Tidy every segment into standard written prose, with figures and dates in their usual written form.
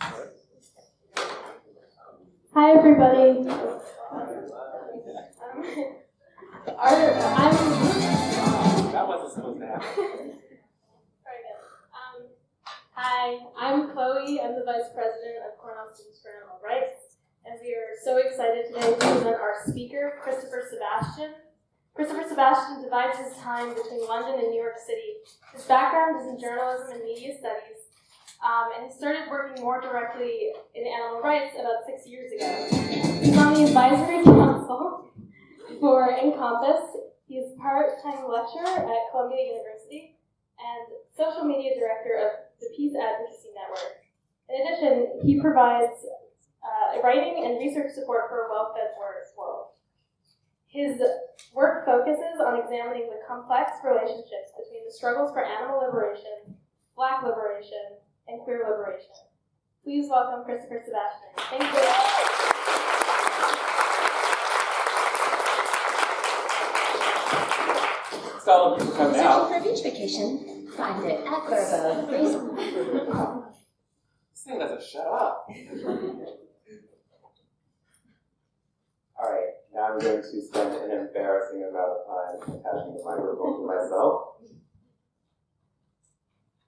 Hi, everybody. That wasn't supposed to happen. Hi, I'm Chloe. I'm the Vice President of Cornell Students for Animal Rights, and we are so excited today to present our speaker, Christopher Sebastian. Christopher Sebastian divides his time between London and New York City. His background is in journalism and media studies, and he started working more directly in animal rights about 6 years ago. He's on the advisory council for Encompass. He's part-time lecturer at Columbia University and social media director of the Peace Advocacy Network. In addition, he provides writing and research support for a well-fed world. His work focuses on examining the complex relationships between the struggles for animal liberation, Black liberation, and queer liberation. Please welcome Christopher Sebastian. Thank you. Thanks all of you for coming out. Searching for a beach vacation? Find it at Verbo. This thing doesn't shut up. Alright, now I'm going to spend an embarrassing amount of time attaching the microphone to myself.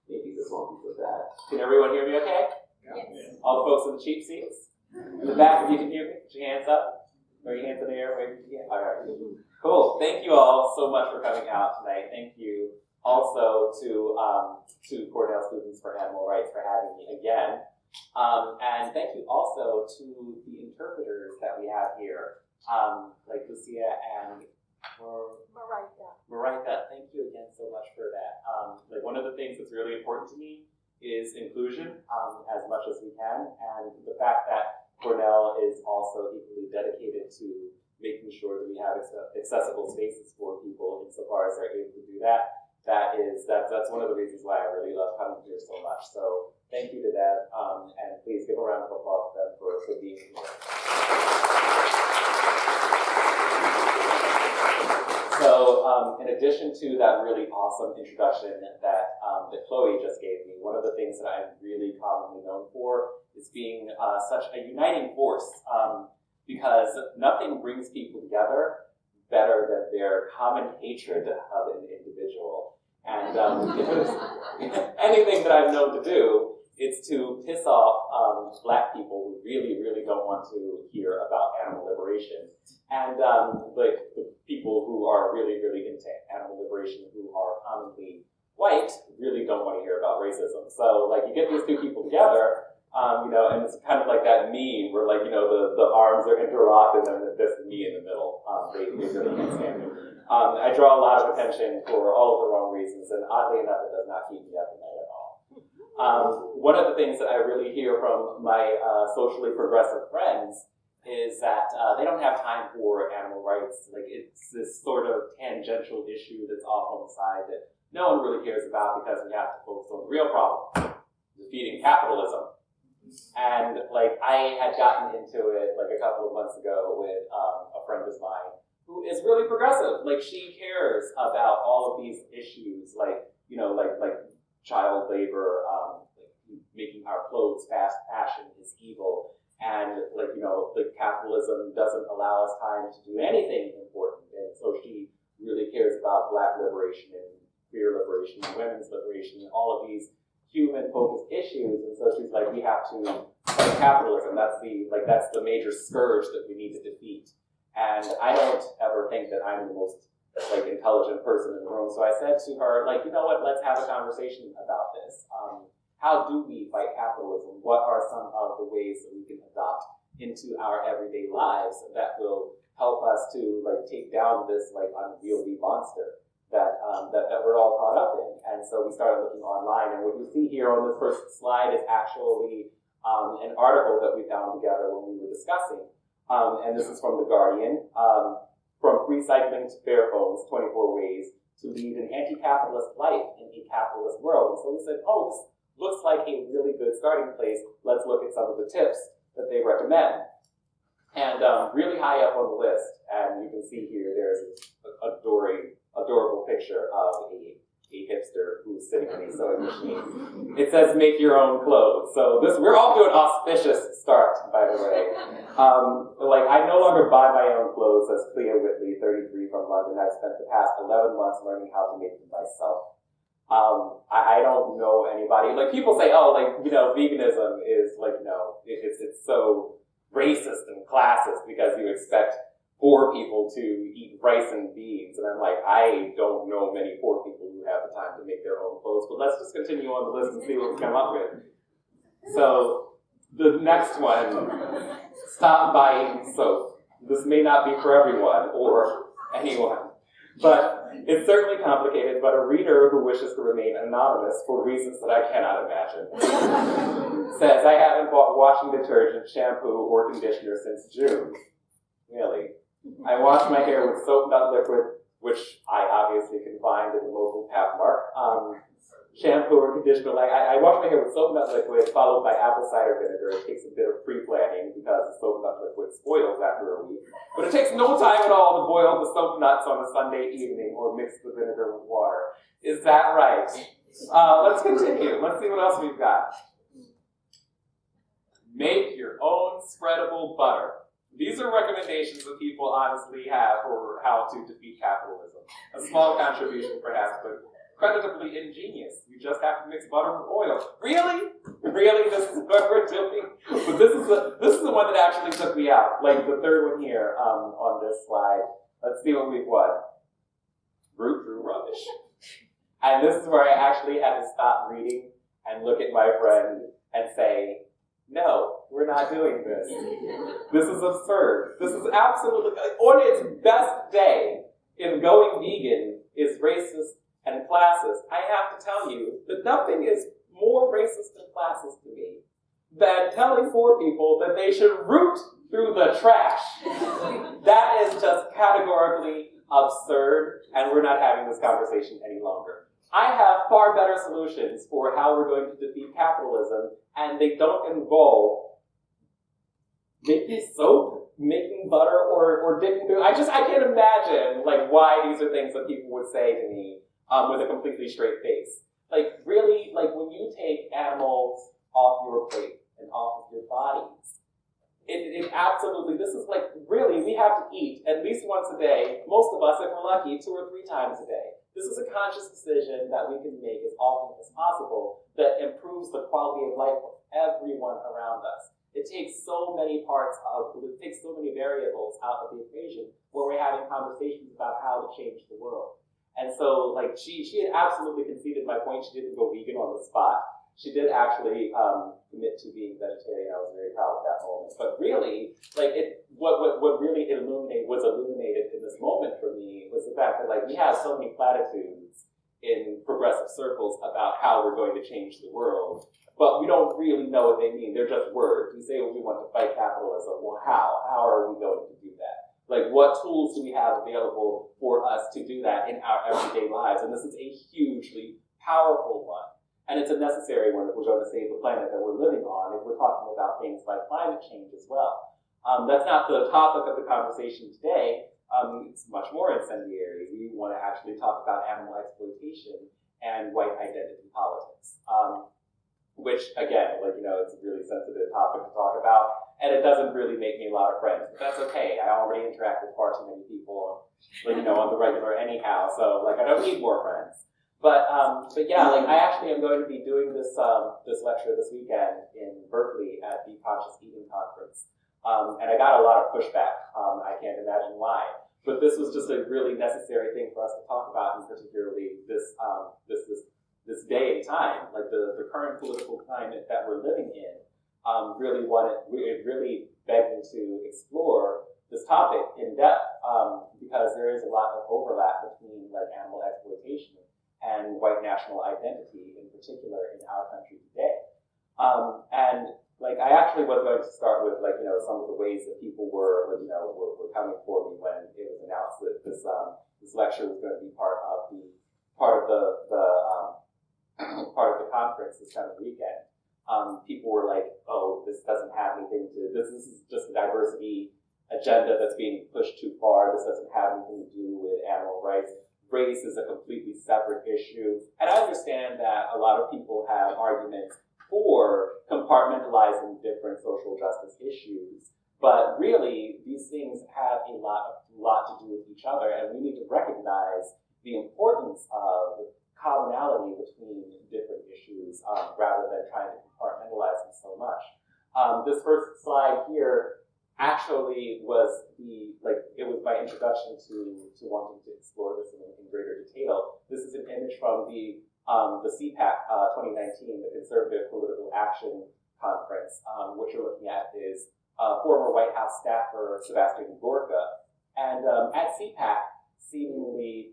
Maybe this won't be so bad. Can everyone hear me okay? Yes. All the folks in the cheap seats? In the back, if you can hear me, put your hands up. Throw your hands in the air, wave your hand. Alright. Cool. Thank you all so much for coming out tonight. Thank you also to Cornell Students for Animal Rights for having me again. And thank you also to the interpreters that we have here, like Lucia and Marika. Thank you again so much for that. Like one of the things that's really important to me is inclusion as much as we can, and the fact that Cornell is also equally dedicated to making sure that we have accessible spaces for people insofar as they're able to do that. That's one of the reasons why I really love coming here so much. So thank you to them, and please give a round of applause to them for being here. So in addition to that really awesome introduction that Chloe just gave me, one of the things that I'm really commonly known for is being such a uniting force, because nothing brings people together better than their common hatred of an individual. And if there's anything that I've known to do, it's to piss off Black people who really, really don't want to hear about animal liberation. And like the people who are really, really into animal liberation who are commonly white really don't want to hear about racism. So like you get these two people together, and it's kind of like that meme where like, the arms are interlocked and then there's me in the middle. They really can't stand me. I draw a lot of attention for all of the wrong reasons, and oddly enough, it does not keep me up at night at all. One of the things that I really hear from my socially progressive friends is that they don't have time for animal rights. Like it's this sort of tangential issue that's off on the side that no one really cares about because we have to focus on the real problem, defeating capitalism. And like I had gotten into it like a couple of months ago with a friend of mine who is really progressive. Like she cares about all of these issues, like child labor, like making our clothes fast fashion is evil, and like capitalism doesn't allow us time to do anything important. And so she really cares about Black liberation and queer liberation and women's liberation and all of these human-focused issues, and so she's like, we have to fight capitalism. That's the major scourge that we need to defeat. And I don't ever think that I'm the most intelligent person in the room. So I said to her, you know what? Let's have a conversation about this. How do we fight capitalism? What are some of the ways that we can adopt into our everyday lives that will help us to take down this unwieldy monster that we're all caught up in? And so we started looking online, and what you see here on this first slide is actually an article that we found together when we were discussing, and this is from The Guardian, from free cycling to fair phones, 24 ways to lead an anti-capitalist life in a capitalist world. And so we said, oh, this looks like a really good starting place. Let's look at some of the tips that they recommend. And really high up on the list, and you can see here, there's an adorable picture of a a hipster who's sitting in a sewing machine. It says make your own clothes. So we're off to an auspicious start, by the way. Like, I no longer buy my own clothes, as Clea Whitley, 33 from London. I've spent the past 11 months learning how to make them myself. I don't know anybody. Like, people say, oh, like, you know, veganism is like, you know, it's so racist and classist because you expect poor people to eat rice and beans. And I'm like, I don't know many poor people who have the time to make their own clothes, but let's just continue on the list and see what we come up with. So, the next one, stop buying soap. This may not be for everyone or anyone, but it's certainly complicated, but a reader who wishes to remain anonymous for reasons that I cannot imagine says, I haven't bought washing detergent, shampoo, or conditioner since June. Really? I wash my hair with soap, not liquid, which I obviously can find in the local Pathmark. Shampoo or conditioner, like I wash my hair with soap, not liquid, followed by apple cider vinegar. It takes a bit of pre-planning because the soap, not liquid spoils after a week. But it takes no time at all to boil the soap nuts on a Sunday evening or mix the vinegar with water. Is that right? Let's continue. Let's see what else we've got. Make your own spreadable butter. These are recommendations that people honestly have for how to defeat capitalism. A small contribution, perhaps, but creditably ingenious. You just have to mix butter with oil. Really? Really? This is what we're doing? But this is the one that actually took me out. Like the third one here on this slide. Let's see what we've won. Root through rubbish. And this is where I actually had to stop reading and look at my friend and say, no, we're not doing this. This is absurd. This is absolutely, on its best day, if going vegan is racist and classist, I have to tell you that nothing is more racist and classist to me than telling poor people that they should root through the trash. That is just categorically absurd, and we're not having this conversation any longer. I have far better solutions for how we're going to defeat capitalism, and they don't involve making soap, making butter, or dipping through. I can't imagine like why these are things that people would say to me with a completely straight face. Like really, like when you take animals off your plate and off of your bodies, it absolutely, this is like really, we have to eat at least once a day, most of us, if we're lucky, 2 or 3 times a day. This is a conscious decision that we can make as often as possible that improves the quality of life for everyone around us. It takes so many variables out of the equation when we're having conversations about how to change the world. And so, like, she had absolutely conceded my point. She didn't go vegan on the spot. She did actually commit to being vegetarian. I was very proud of that moment. But really, like, what really was illuminated in this moment for me was the fact that, like, we have so many platitudes in progressive circles about how we're going to change the world, but we don't really know what they mean. They're just words. We say we want to fight capitalism. Well, how? How are we going to do that? Like, what tools do we have available for us to do that in our everyday lives? And this is a hugely powerful one. And it's a necessary one if we're going to save the planet that we're living on, if we're talking about things like climate change as well. That's not the topic of the conversation today. It's much more incendiary. We want to actually talk about animal exploitation and white identity politics. Which, again, like, you know, it's a really sensitive topic to talk about, and it doesn't really make me a lot of friends, but that's okay. I already interact with far too many people, like, you know, on the regular anyhow, so, like, I don't need more friends. But yeah, like, I actually am going to be doing this lecture this weekend in Berkeley at the Conscious Eating Conference, and I got a lot of pushback. I can't imagine why, but this was just a really necessary thing for us to talk about, and particularly this day and time, like the current political climate that we're living in, it really begged me to explore this topic in depth, because there is a lot of overlap between, like, animal exploitation and white national identity in particular in our country today. And like, I actually was going to start with, like, you know, some of the ways that people were coming for me when it was announced that this lecture was going to be part of the conference this coming weekend. People were like, oh, this doesn't have anything to, this is just a diversity agenda that's being pushed too far. This doesn't have anything to do with animal rights. race is a completely separate issue. And I understand that a lot of people have arguments for compartmentalizing different social justice issues. But really, these things have a lot to do with each other, and we need to recognize the importance of commonality between different issues rather than trying to compartmentalize them so much. This first slide here actually was it was my introduction to wanting to explore this in greater detail. This is an image from the CPAC 2019, the Conservative Political Action Conference. What you're looking at is former White House staffer Sebastian. And at CPAC, seemingly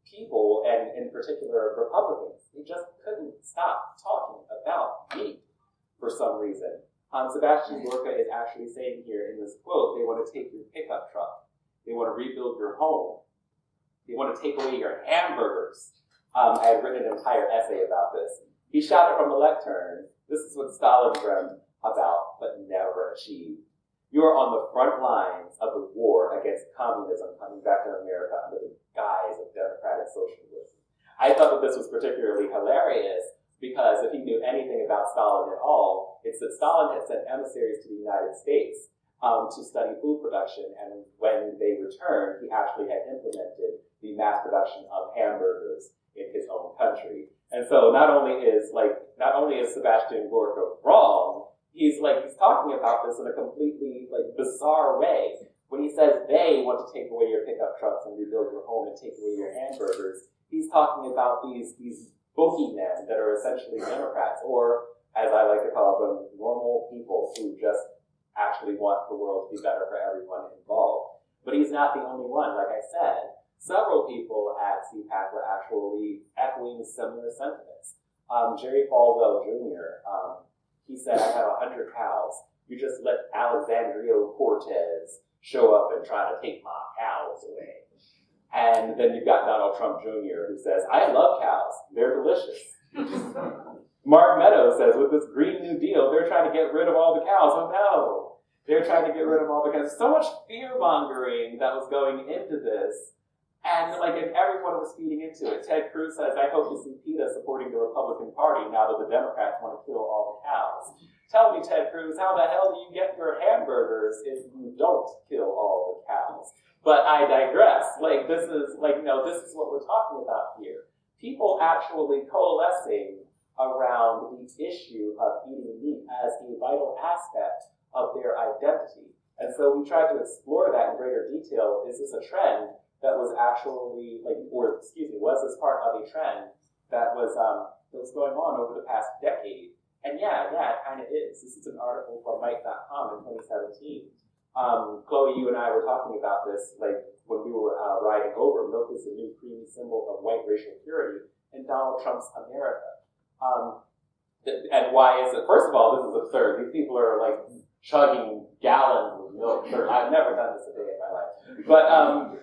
people, and in particular Republicans, they just couldn't stop talking about meat for some reason. Sebastian is actually saying here in this quote, they want to take your pickup truck. They want to rebuild your home. They want to take away your hamburgers. I had written an entire essay about this. He shouted from the lectern, this is what Stalin dreamt about, but never achieved. You are on the front lines of the war against communism coming back to America under the guise of democratic socialism. I thought that this was particularly hilarious because if he knew anything about Stalin at all, it's that Stalin had sent emissaries to the United States to study food production, and when they returned, he actually had implemented the mass production of hamburgers in his own country. And so not only is Sebastian Gorka wrong, he's talking about this in a completely bizarre way. When he says they want to take away your pickup trucks and rebuild your home and take away your hamburgers, he's talking about these boogeymen that are essentially Democrats, or as I like to call them, normal people who just actually want the world to be better for everyone involved. But he's not the only one. Like I said, several people at CPAC were actually echoing similar sentiments. Jerry Falwell Jr., he said, I have 100 cows. You just let Alexandria Cortez show up and try to take my cows away. And then you've got Donald Trump Jr., who says, I love cows. They're delicious. Mark Meadows says, with this Green New Deal, they're trying to get rid of all the cows. Oh no, they're trying to get rid of all the cows. So much fear-mongering that was going into this. And everyone was feeding into it. Ted Cruz says, I hope you see PETA supporting the Republican Party now that the Democrats want to kill all the cows. Tell me, Ted Cruz, how the hell do you get your hamburgers if you don't kill all the cows? But I digress. This is what we're talking about here. People actually coalescing around the issue of eating meat as a vital aspect of their identity. And so we tried to explore that in greater detail. Is this a trend that was actually was this part of a trend that was going on over the past decade? And yeah, it kind of is. This is an article from Mike.com in 2017. Chloe, you and I were talking about this when we were riding over. Milk is the new creamy symbol of white racial purity in Donald Trump's America. And why is it? First of all, this is absurd. These people are chugging gallons of milk. I've never done this a day in my life.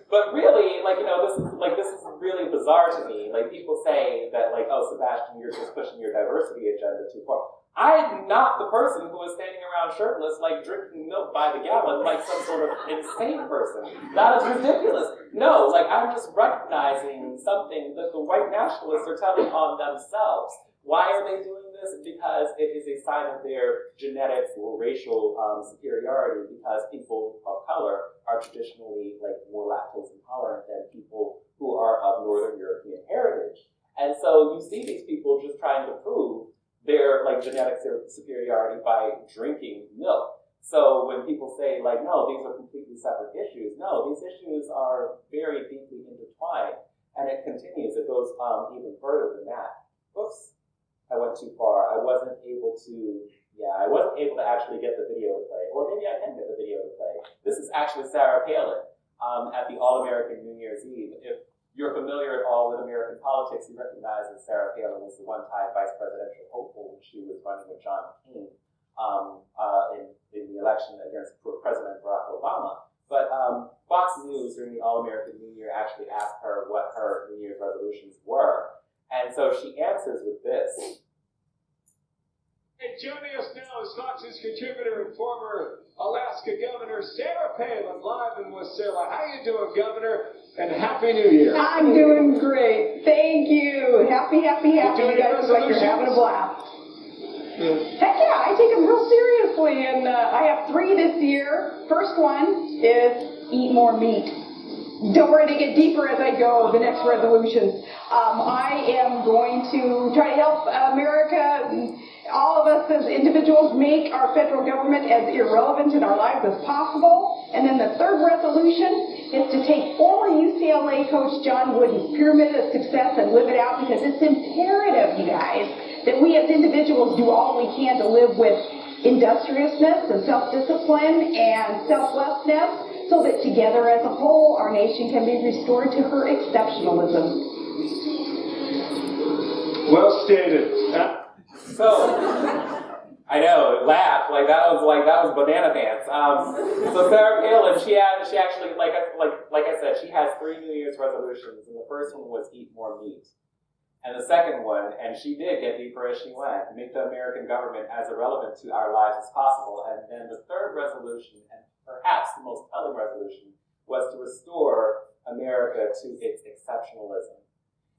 But really, this is really bizarre to me. People say that, oh, Sebastian, you're just pushing your diversity agenda too far. I'm not the person who is standing around shirtless, drinking milk by the gallon, like some sort of insane person. That is ridiculous. No, I'm just recognizing something that the white nationalists are telling on themselves. Why are they doing this? Because it is a sign of their genetic or racial superiority, because people of color are traditionally more lactose intolerant than people who are of Northern European heritage. And so you see these people just trying to prove their genetic superiority by drinking milk. So when people say no, these are completely separate issues, no, these issues are very deeply intertwined, and it continues. It goes even further than that. Oops. I went too far. I wasn't able to actually get the video to play. Or maybe I can get the video to play. This is actually Sarah Palin at the All-American New Year's Eve. If you're familiar at all with American politics, you recognize that Sarah Palin was the one-time vice presidential hopeful when she was running with John McCain in the election against President Barack Obama. But Fox News during the All-American New Year actually asked her what her New Year's resolutions were. And so she answers with this. And joining us now is Fox's contributor and former Alaska Governor Sarah Palin, live in Wasilla. How you doing, Governor? And Happy New Year. I'm doing great. Thank you. Happy. You guys look like you're having a blast. Heck yeah, I take them real seriously, and I have 3 this year. First one is eat more meat. Don't worry, they get deeper as I go, the next resolutions. I am going to try to help America, all of us as individuals, make our federal government as irrelevant in our lives as possible. And then the third resolution is to take former UCLA coach John Wooden's pyramid of success and live it out, because it's imperative, you guys, that we as individuals do all we can to live with industriousness and self-discipline and selflessness, so that together as a whole, our nation can be restored to her exceptionalism. Well stated. So, I know, laugh like that was banana pants. So Sarah Palin, she actually, like I said, she has 3 New Year's resolutions, and the first one was eat more meat. And the second one, and she did get deeper as she went, make the American government as irrelevant to our lives as possible. And then the third resolution, and perhaps the most telling resolution, was to restore America to its exceptionalism.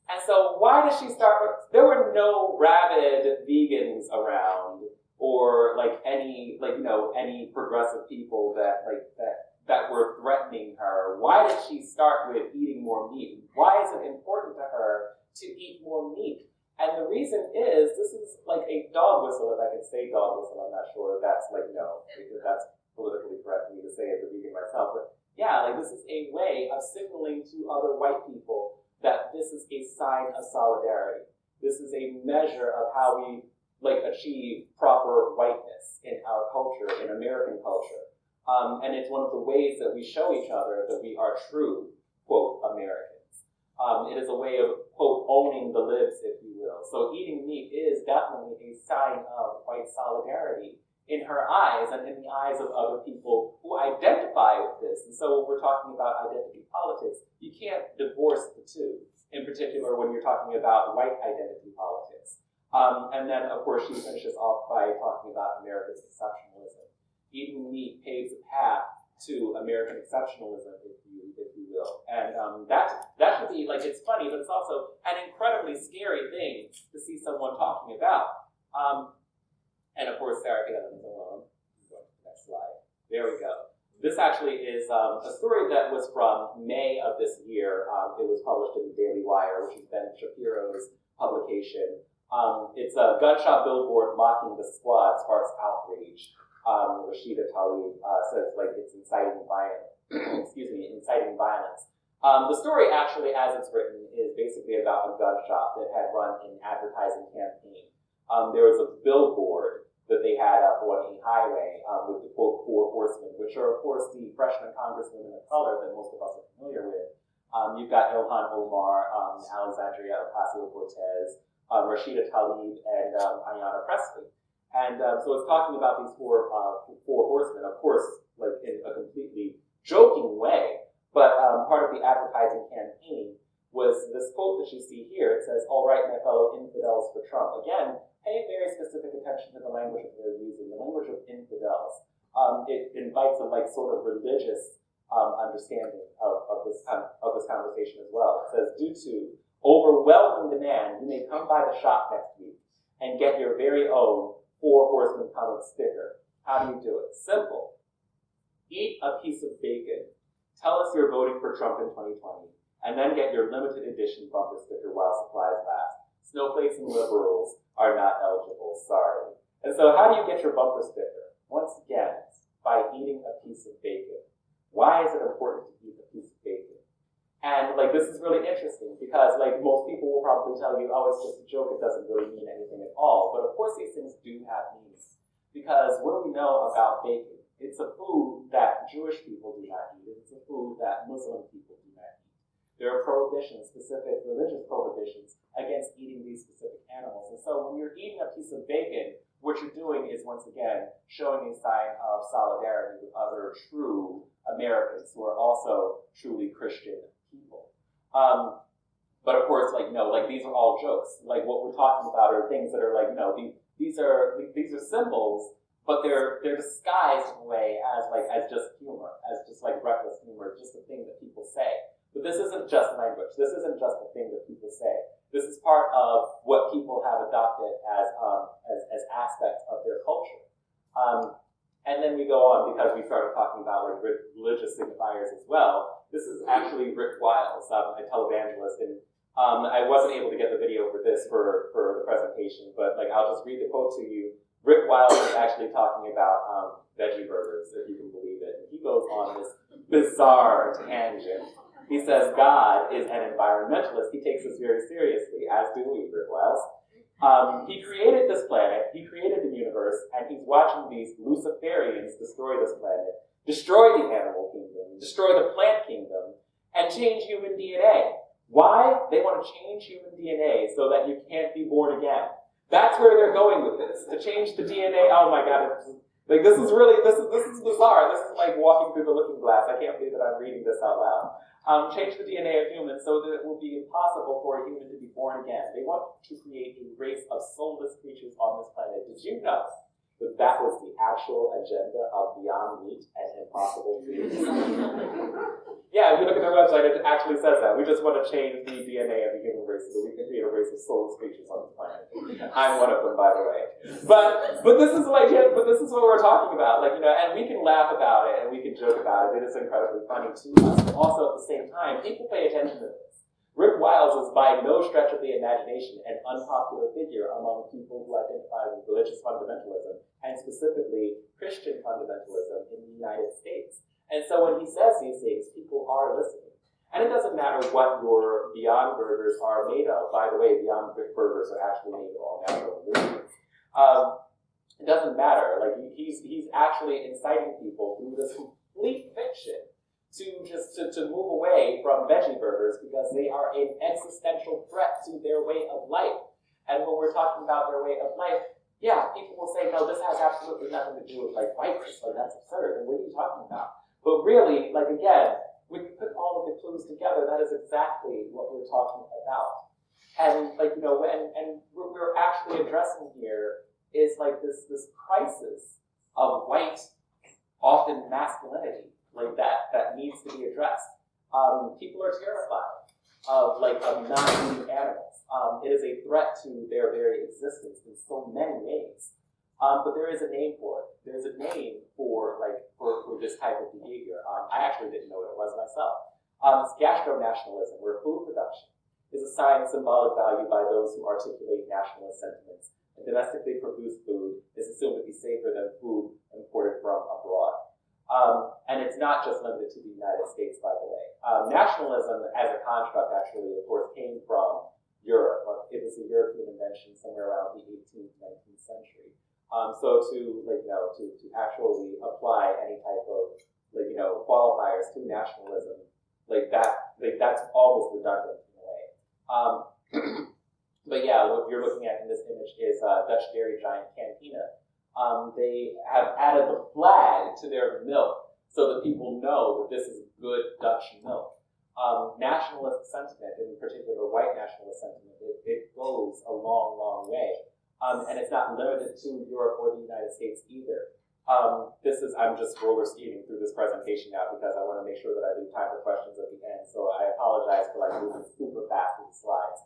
And so why did she start with, there were no rabid vegans around, or any progressive people that were threatening her. Why did she start with eating more meat? Why is it important to her to eat more meat? And the reason is, this is like a dog whistle, if I can say dog whistle. I'm not sure if that's no, because that's politically correct for me to say as a vegan myself. But yeah, this is a way of signaling to other white people that this is a sign of solidarity. This is a measure of how we achieve proper whiteness in our culture, in American culture. And it's one of the ways that we show each other that we are true, quote, Americans. It is a way of, quote, owning the libs, if you will. So eating meat is definitely a sign of white solidarity in her eyes and in the eyes of other people who identify with this. And so when we're talking about identity politics, you can't divorce the two, in particular when you're talking about white identity politics. And then, of course, she finishes off by talking about America's exceptionalism. Eating meat paves a path to American exceptionalism, if you will. And that should be, it's funny, but it's also an incredibly scary thing to see someone talking about. And of course, Sarah Palin is alone. Go to the next slide. There we go. This actually is a story that was from May of this year. It was published in the Daily Wire, which is Ben Shapiro's publication. It's a gunshot billboard mocking the squad sparks outrage. Rashida Tlaib says it's inciting violence. Inciting violence. The story actually, as it's written, is basically about a gun shop that had run an advertising campaign. There was a billboard that they had up on a highway with the quote 4 horsemen, which are of course the freshman congresswomen of color that most of us are familiar with. You've got Ilhan Omar, Alexandria Ocasio-Cortez, Rashida Tlaib, and Ayanna Pressley. And so it's talking about these four horsemen, of course, in a completely joking way. But part of the advertising campaign was this quote that you see here. It says, "All right, my fellow infidels for Trump." Again, pay very specific attention to the language that they're using, the language of infidels. It invites a sort of religious understanding of this conversation as well. It says, "Due to overwhelming demand, you may come by the shop next week and get your very own 4 horsemen comic sticker." How do you do it? Simple. Eat a piece of bacon. Tell us you're voting for Trump in 2020, and then get your limited edition bumper sticker while supplies last. Snowflakes and liberals are not eligible, sorry. And so how do you get your bumper sticker? Once again, by eating a piece of bacon. Why is it important to eat a piece of bacon? And this is really interesting because most people will probably tell you, oh, it's just a joke, it doesn't really mean anything at all. But of course these things do have meaning. Because what do we know about bacon? It's a food that Jewish people do not eat. It's a food that Muslim people do not eat. There are prohibitions, specific religious prohibitions, against eating these specific animals. And so when you're eating a piece of bacon, what you're doing is, once again, showing a sign of solidarity with other true Americans who are also truly Christian people. But of course, no, these are all jokes. What we're talking about are things that are these are symbols, but they're disguised in a way as just humor, as just like reckless humor, just a thing that people say. But this isn't just language. This isn't just a thing that people say. This is part of what people have adopted as aspects of their culture. And then we go on because we started talking about like religious signifiers as well. This is actually Rick Wiles, a televangelist, and I wasn't able to get the video for this for the presentation, but like I'll just read the quote to you. Rick Wiles is actually talking about veggie burgers, if you can believe it. And he goes on this bizarre tangent. He says God is an environmentalist. He takes this very seriously, as do we, Rick Wiles. He created this planet, he created the universe, and he's watching these Luciferians destroy this planet, destroy the animal kingdom, destroy the plant kingdom, and change human DNA. Why? They want to change human DNA so that you can't be born again. That's where they're going with this, to change the DNA. Oh my God, like this is bizarre. This is like walking through the looking glass. I can't believe that I'm reading this out loud. Change the DNA of humans so that it will be impossible for a human to be born again. They want to create a race of soulless creatures on this planet. Did you know that that was the actual agenda of Beyond Meat and Impossible Foods? Yeah, if you look at their website, it actually says that. We just want to change the DNA of the human race so that we can create a race of soulless creatures on this planet. I'm one of them, by the way. But this is like, yeah, but this is what we're talking about. Like, you know, and we can laugh about it and we can joke about it. It is incredibly funny to us. But also at the same time, people pay attention to this. Rick Wiles is by no stretch of the imagination an unpopular figure among people who identify with religious fundamentalism, and specifically Christian fundamentalism in the United States. And so when he says these things, people are listening. And it doesn't matter what your Beyond Burgers are made of. By the way, Beyond Burgers are actually made of all natural ingredients. It doesn't matter. Like he's actually inciting people through this complete fiction to move away from veggie burgers because they are an existential threat to their way of life. And when we're talking about their way of life, yeah, people will say, no, this has absolutely nothing to do with like whiteness. Like that's absurd. And what are you talking about? But really, like again, when you put all of the clues together, that is exactly what we're talking about. And like, you know, and what we're actually addressing here is like this crisis of white, often masculinity, like that needs to be addressed. People are terrified of non-eating animals. It is a threat to their very existence in so many ways. But there is a name for it. There's a name for this type of behavior. I actually didn't know what it was myself. It's gastro-nationalism, where food production is assigned symbolic value by those who articulate nationalist sentiments. And domestically produced food is assumed to be safer than food imported from abroad. And it's not just limited to the United States, by the way. Nationalism as a construct actually, of course, came from Europe. It was a European invention somewhere around the 18th, 19th century. So to actually apply any type of qualifiers to nationalism, that's almost redundant in a way. But yeah, what you're looking at in this image is Dutch dairy giant Campina. They have added the flag to their milk so that people know that this is good Dutch milk. Nationalist sentiment, in particular white nationalist sentiment, it goes a long, long way. And it's not limited to Europe or the United States either. I'm just roller skating through this presentation now because I want to make sure that I leave time for questions at the end. So I apologize for moving super fast through the slides.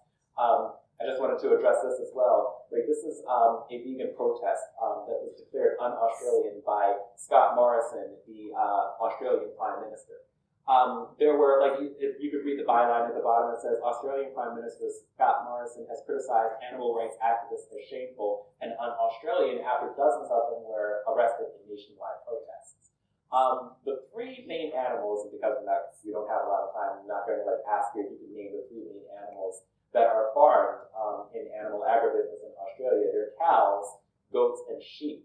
I just wanted to address this as well. This is a vegan protest that was declared un-Australian by Scott Morrison, the Australian Prime Minister. There were, you could read the byline at the bottom that says, Australian Prime Minister Scott Morrison has criticized animal rights activists as shameful and un-Australian after dozens of them were arrested in nationwide protests. The three main animals, and because of that, we don't have a lot of time, I'm not going to ask you if you can name the three main animals that are farmed in animal agribusiness in Australia. They're cows, goats, and sheep.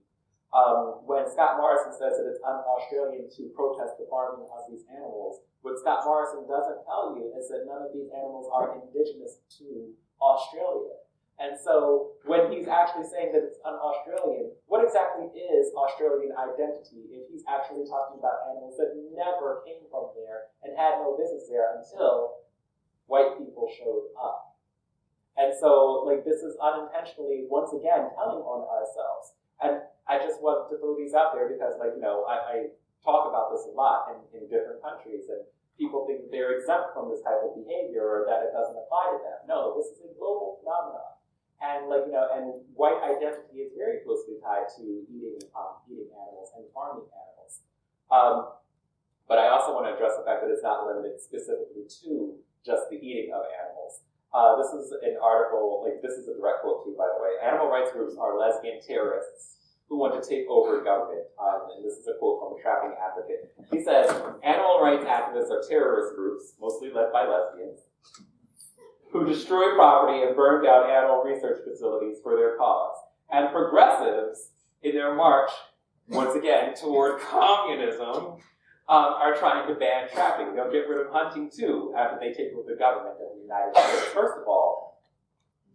When Scott Morrison says that it's un-Australian to protest the farming of these animals, what Scott Morrison doesn't tell you is that none of these animals are indigenous to Australia. And so when he's actually saying that it's un-Australian, what exactly is Australian identity if he's actually talking about animals that never came from there and had no business there until white people showed up? And so, like, this is unintentionally, once again, telling on ourselves. And I just wanted to throw these out there because, like, I talk about this a lot in different countries, and people think that they're exempt from this type of behavior or that it doesn't apply to them. No, this is a global phenomenon. And, like, and white identity is very closely tied to eating animals and farming animals. But I also want to address the fact that it's not limited specifically to just the eating of animals. This is an article, like, this is a direct quote too, by the way. Animal rights groups are lesbian terrorists who want to take over government. And this is a quote from a trapping advocate. He says, animal rights activists are terrorist groups, mostly led by lesbians, who destroy property and burn down animal research facilities for their cause. And progressives, in their march, once again, toward communism, are trying to ban trapping. They'll get rid of hunting too after they take over the government of the United States. First of all,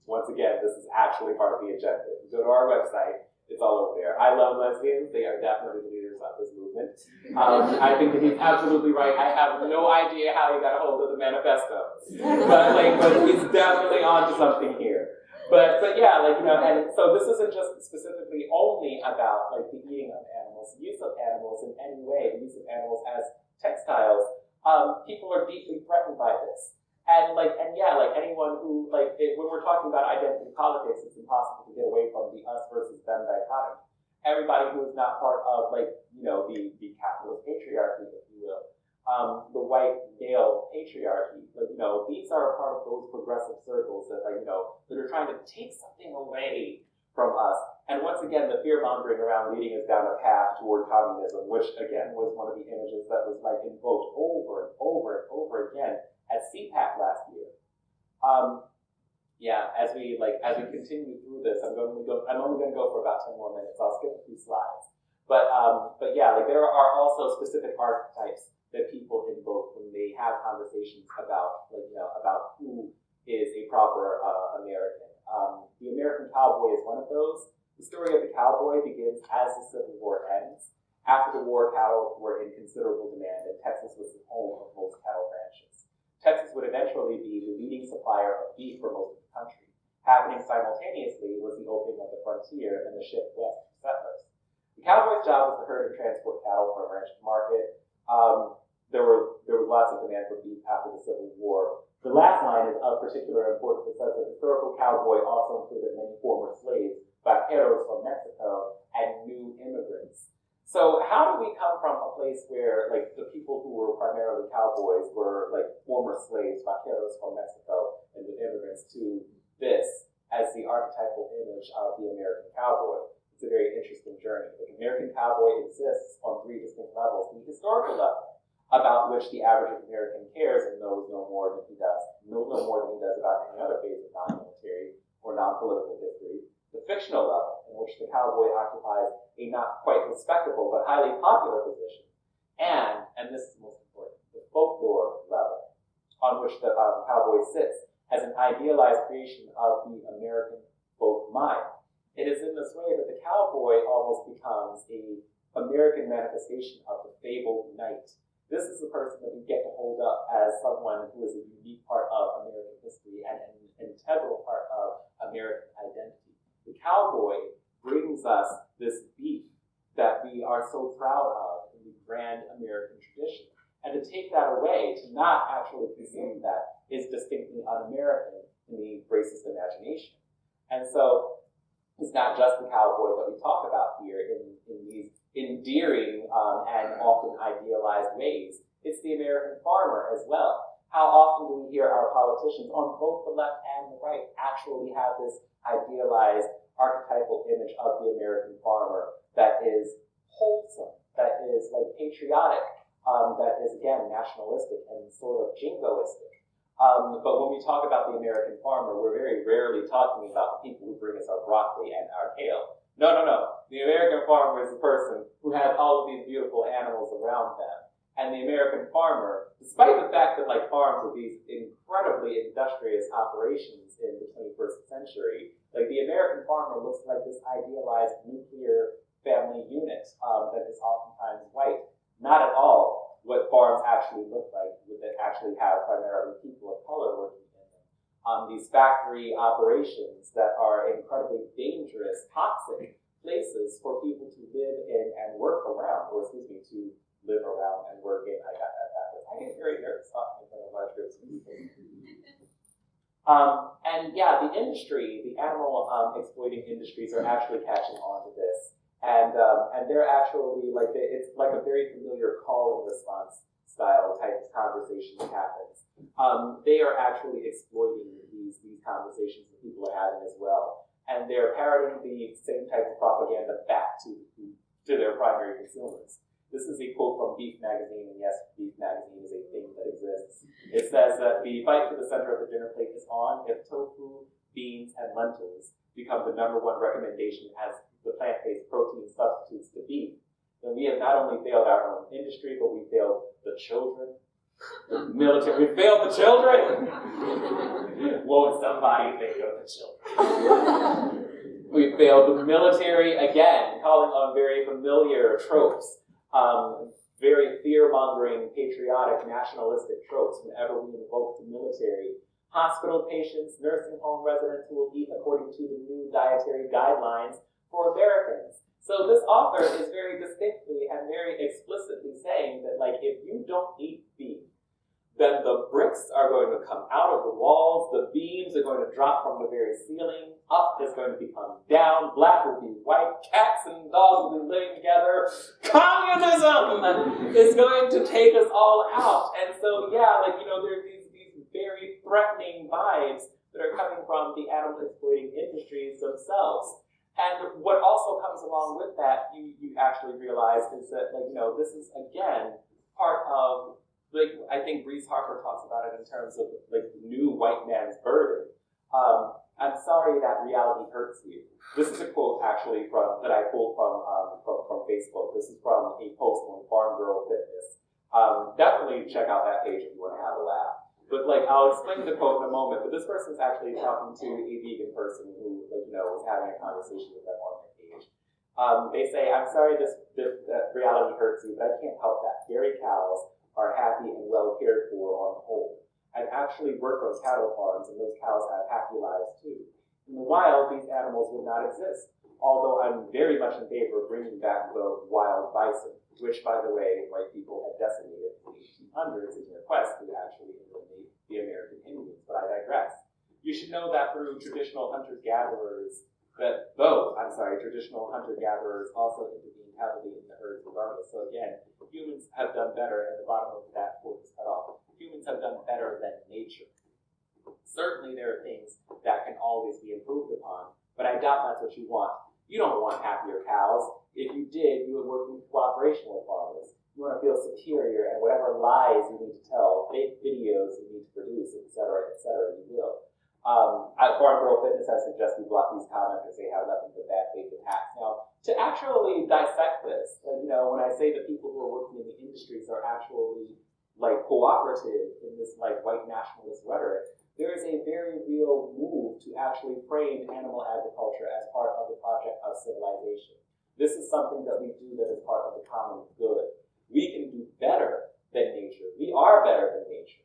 once again, this is actually part of the agenda. If you go to our website, it's all over there. I love lesbians. They are definitely the leaders of this movement. I think that he's absolutely right. I have no idea how he got a hold of the manifesto. But he's definitely onto something here. But yeah, and so this isn't just specifically only about, like, the eating of animals, the use of animals in any way, the use of animals as textiles. People are deeply threatened by this. And anyone who, when we're talking about identity politics, it's impossible to get away from the us versus them dichotomy. Everybody who is not part of, the capitalist patriarchy, if you will, the white male patriarchy, these are part of those progressive circles that, that are trying to take something away from us. And once again, the fear-mongering around leading us down a path toward communism, which, again, was one of the images that was, invoked over and over and over again at CPAC last year. As we continue through this, I'm only going to go for about 10 more minutes. I'll skip a few slides. But there are also specific archetypes that people invoke when they have conversations about who is a proper American. The American cowboy is one of those. The story of the cowboy begins as the Civil War ends. After the war, cattle were in considerable demand, and Texas was the home of most cattle ranches. Texas would eventually be the leading supplier of beef for most of the country. Happening simultaneously was the opening of the frontier and the shift west for settlers. The cowboy's job was to herd and transport cattle from ranch to market. There was lots of demand for beef after the Civil War. The last line is of particular importance. It says the historical cowboy also included many former slaves, vaqueros from Mexico, and new immigrants. So how do we come from a place where, the people who were primarily cowboys were, former slaves, vaqueros from Mexico, and new immigrants, to this as the archetypal image of the American cowboy? It's a very interesting journey. The American cowboy exists on three distinct levels. The historical level, about which the average American cares and knows no more than he does about any other phase of non-military or non-political history. The fictional level, in which the cowboy occupies a not quite respectable but highly popular position. And this is most important, the folklore level, on which the cowboy sits as an idealized creation of the American folk mind. It is in this way that the cowboy almost becomes an American manifestation of the fabled knight. This is the person that we get to hold up as someone who is a unique part of American history and an integral part of American identity. The cowboy brings us this beef that we are so proud of in the grand American tradition. And to take that away, to not actually consume that, is distinctly un-American in the racist imagination. And so it's not just the cowboy that we talk about here in these endearing and often idealized ways. It's the American farmer as well. How often do we hear our politicians on both the left and the right actually have this idealized archetypal image of the American farmer that is wholesome, that is patriotic, that is, again, nationalistic and sort of jingoistic. But when we talk about the American farmer, we're very rarely talking about the people who bring us our broccoli and our kale. No. The American farmer is the person who has all of these beautiful animals around them. And the American farmer, despite the fact that farms are these incredibly industrious operations in the 21st century, the American farmer looks like this idealized nuclear family unit that is oftentimes white. Not at all what farms actually look like, that actually have primarily people of color working in them. these factory operations that are incredibly dangerous, toxic places for people to live in and work around, or excuse me, to live around and work in. I got that backwards. I get very nervous talking in front of large groups of people. And yeah, the industry, the animal exploiting industries are actually catching on to this. And they're actually it's like a very familiar call and response style type of conversation that happens. They are actually exploiting these conversations that people are having as well. And they're parroting the same type of propaganda back to their primary consumers. This is a quote from Beef Magazine, and yes, Beef Magazine is a thing that exists. It says that the fight for the center of the dinner plate is on if tofu, beans, and lentils become the #1 recommendation as the plant-based protein substitutes to beef, then we have not only failed our own industry, but we failed the children, the military. We failed the children! Won't somebody think of the children? We failed the military again, calling on very familiar tropes. Very fear-mongering, patriotic, nationalistic tropes whenever we invoke the military. Hospital patients, nursing home residents who will eat according to the new dietary guidelines for Americans. So this author is very distinctly and very explicitly saying that, if you don't eat beef, then the bricks are going to come out of the walls, the beams are going to drop from the very ceiling, up is going to become down, black will be white, cats and dogs will be living together, communism is going to take us all out. And so, there are these very threatening vibes that are coming from the animal exploiting industries themselves. And what also comes along with that, you actually realize, is that, this is, again, part of, I think Reese Harper talks about it in terms of, new white man's burden. I'm sorry that reality hurts you. This is a quote, actually, that I pulled from Facebook. This is from a post on Farm Girl Fitness. Definitely check out that page if you want to have a laugh. But I'll explain the quote in a moment, but this person's actually talking to a vegan person who, was having a conversation with them on their page. They say, I'm sorry that reality hurts you, but I can't help that. Dairy cows are happy and well cared for on the whole. I've actually worked on cattle farms, and those cows have happy lives too. In the wild, these animals would not exist, although I'm very much in favor of bringing back the wild bison, which, by the way, white people had decimated in the 1800s in their quest to actually eliminate the American Indians, but I digress. You should know that through traditional hunter-gatherers also intervene heavily in the herds regardless. So again, humans have done better, and the bottom of that quote is cut off. Humans have done better than nature. Certainly there are things that can always be improved upon, but I doubt that's what you want. You don't want happier cows. If you did, you would work in cooperation with farmers. You want to feel superior, and whatever lies you need to tell, fake videos you need to produce, etc., you will. At Farm Girl Fitness, I suggest you block these commenters. They have nothing but bad faith attacks. Now, to actually dissect this, when I say that people who are working in the industries are actually cooperative in this white nationalist rhetoric, there is a very real move to actually frame animal agriculture as part of the project of civilization. This is something that we do that is part of the common good. We can do better than nature. We are better than nature.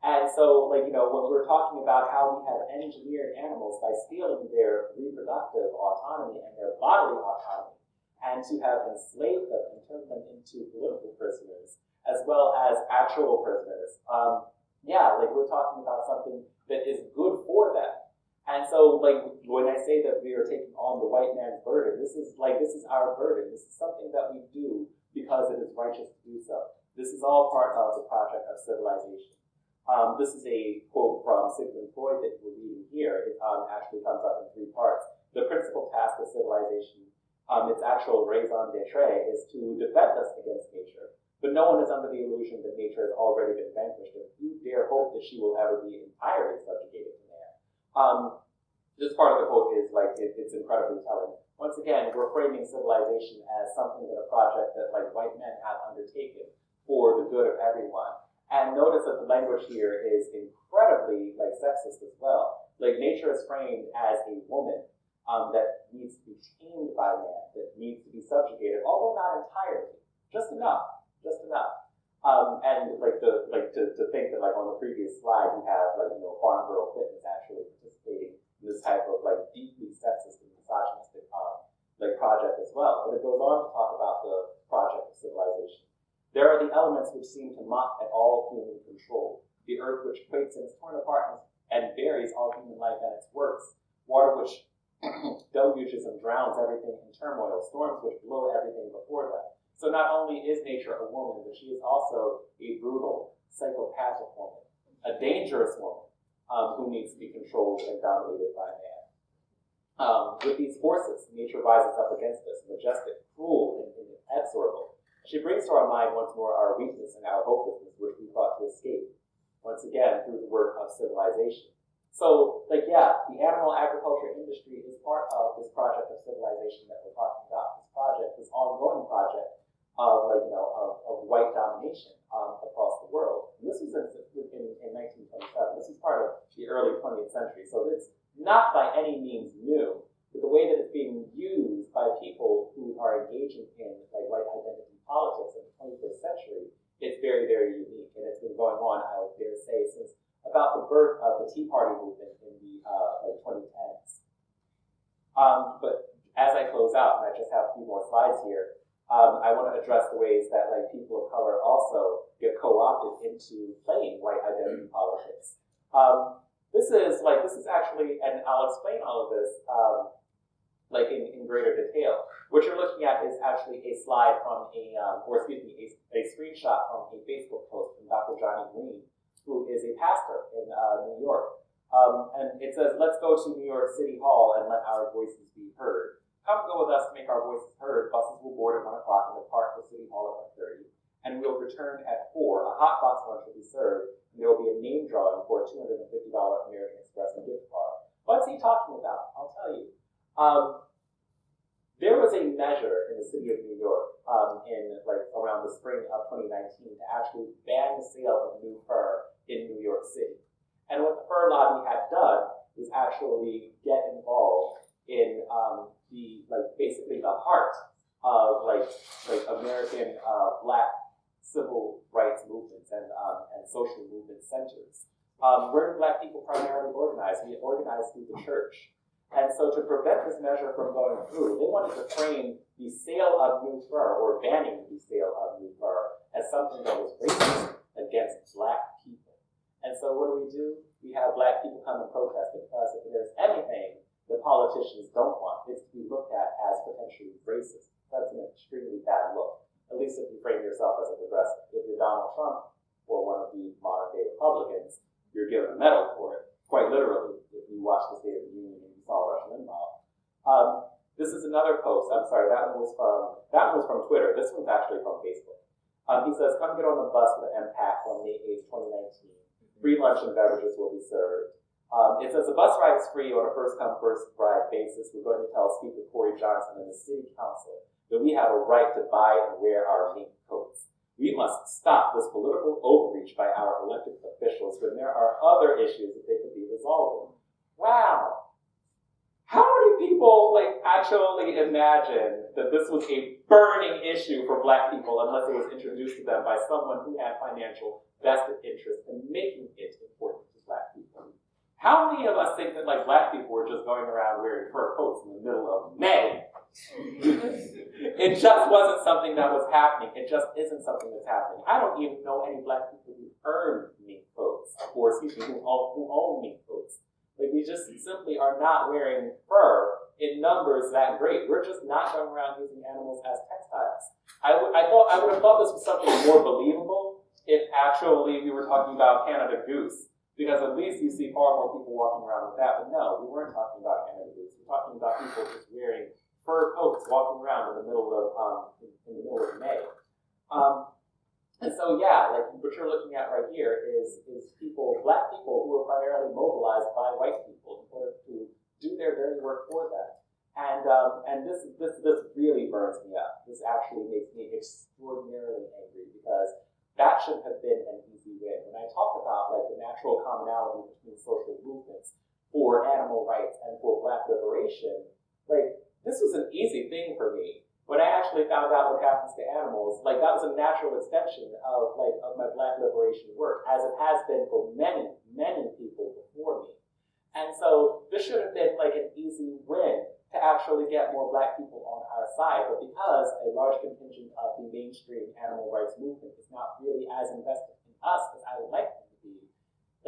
And so, when we're talking about how we have engineered animals by stealing their reproductive autonomy and their bodily autonomy, and to have enslaved them and turned them into political prisoners, as well as actual prisoners, we're talking about something that is good for them. And so, when I say that we are taking on the white man's burden, this is our burden. This is something that we do because it is righteous to do so. This is all part of the project of civilization. This is a quote from Sigmund Freud that we're reading here. It actually comes up in 3 parts. The principal task of civilization, its actual raison d'etre, is to defend us against nature. But no one is under the illusion that nature has already been vanquished, and you dare hope that she will ever be entirely subjugated to man. This part of the quote is it's incredibly telling. Once again, we're framing civilization as something that a project that white men have undertaken for the good of everyone. And notice that the language here is incredibly sexist as well. Nature is framed as a woman that needs to be tamed by man, that needs to be subjugated, although not entirely, just enough. And to think that on the previous slide you have Farm Girl Fitness actually participating in this type of deeply sexist and misogynistic project as well. But it goes on to talk about the project of civilization. There are the elements which seem to mock at all human control. The earth which quakes and is torn apart and buries all human life and its works. Water which deluges and drowns everything in turmoil. Storms which blow everything before them. So not only is nature a woman, but she is also a brutal, psychopathic woman, a dangerous woman who needs to be controlled and dominated by man. With these forces, nature rises up against us, majestic, cruel, and inexorable. She brings to our mind once more our weakness and our hopelessness, which we thought to escape, once again, through the work of civilization. So, the animal agriculture industry is part of this project of civilization that we're talking about. This project, this ongoing project of white domination across the world. And this was in 1927. This is part of the early 20th century. So it's not by any means new, but the way that it's being used by people who are engaging in white identity politics in the 21st century, it's very, very unique. And it's been going on, I would dare say, since about the birth of the Tea Party movement in the 2010s. But as I close out, and I just have a few more slides here, I want to address the ways that people of color also get co-opted into playing white identity politics. This is actually, and I'll explain all of this in greater detail. What you're looking at is actually a slide from a screenshot from a Facebook post from Dr. Johnny Green, who is a pastor in New York. And it says, "Let's go to New York City Hall and let our voices be heard. Come go with us to make our voices heard. Buses will board at 1 o'clock and depart for City Hall at 1:30. And we'll return at 4. A hot box lunch will be served, and there will be a name drawing for a $250 American Express gift card." What's he talking about? I'll tell you. There was a measure in the city of New York in around the spring of 2019 to actually ban the sale of new fur in New York City. And what the fur lobby had done was actually get involved in basically the heart of American Black civil rights movements and social movement centers. Where do Black people primarily organize? We organize through the church. And so to prevent this measure from going through, they wanted to frame the sale of new fur, or banning the sale of new fur, as something that was racist against Black people. And so what do? We have Black people come and protest, because if there's anything the politicians don't want, it's to be looked at as potentially racist. That's an extremely bad look, at least if you frame yourself as a progressive. If you're Donald Trump or one of the modern-day Republicans, you're given a medal for it, quite literally, if you watch the State of the Union and you saw Rush Limbaugh. This is another post. I'm sorry, that one was from Twitter. This one's actually from Facebook. He says, "Come get on the bus with the MPAC on May 8th, 2019. Free lunch and beverages will be served." It says, "The bus ride is free on a first-come, first-ride basis. We're going to tell Speaker Corey Johnson and the City Council that we have a right to buy and wear our mink coats. We must stop this political overreach by our elected officials when there are other issues that they could be resolving." Wow. How many people actually imagine that this was a burning issue for Black people unless it was introduced to them by someone who had financial vested interest in making it important to Black people? How many of us think that Black people were just going around wearing fur coats in the middle of May? It just wasn't something that was happening. It just isn't something that's happening. I don't even know any Black people who earn mink coats, or who own mink coats. We just simply are not wearing fur in numbers that great. We're just not going around using animals as textiles. I would have thought this was something more believable if actually we were talking about Canada Goose, because at least you see far more people walking around with that. But no, we weren't talking about Canada Goose. We're talking about people just wearing fur coats, walking around in the middle of May. And so what you're looking at right here is people, Black people, who are primarily mobilized by white people in order to do their dirty work for them. And this really burns me up. This actually makes me extraordinarily angry, because that should have been an easy win. When I talk about the natural commonality between social movements for animal rights and for Black liberation, this was an easy thing for me. When I actually found out what happens to animals, like that was a natural extension of my Black liberation work, as it has been for many, many people before me. And so this should have been like an easy win to actually get more Black people on our side, but because a large contingent of the mainstream animal rights movement is not really as invested in us as I would like them to be,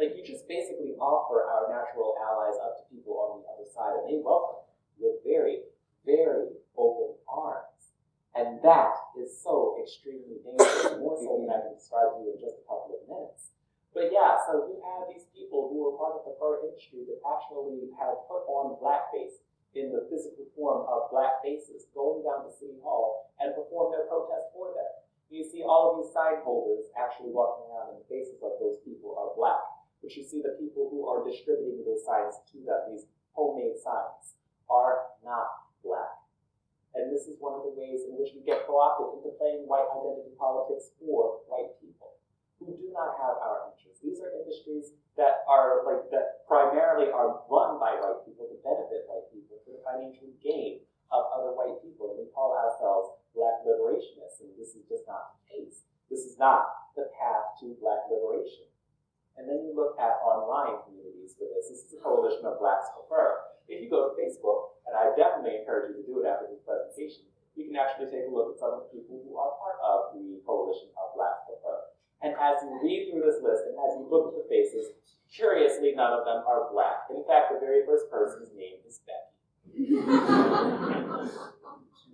like you just basically offer our natural allies up to people on the other side, and they welcome with very, very open arms. And that is so extremely dangerous, more so than I can describe to you in just a couple of minutes. But yeah, so you have these people who are part of the fur industry that actually have put on blackface in the physical form of black faces, going down to City Hall and perform their protest for them. You see all of these sign holders actually walking around, and the faces of those people are black. But you see the people who are distributing those signs to them, these homemade signs, are not black. And this is one of the ways in which we get co-opted into playing white identity politics for white people who do not have our interests. These are industries that are that primarily are run by white people to benefit white people for the financial gain of other white people. And we call ourselves Black liberationists, and this is just not the case. This is not the path to Black liberation. And then you look at online communities for this. This is a coalition of Blacks for Fur. If you go to Facebook, and I definitely encourage you to do it after this presentation, you can actually take a look at some of the people who are part of the coalition of Blacks for Fur. And as you read through this list, and as you look at the faces, curiously, none of them are Black. In fact, the very first person's name is Becky.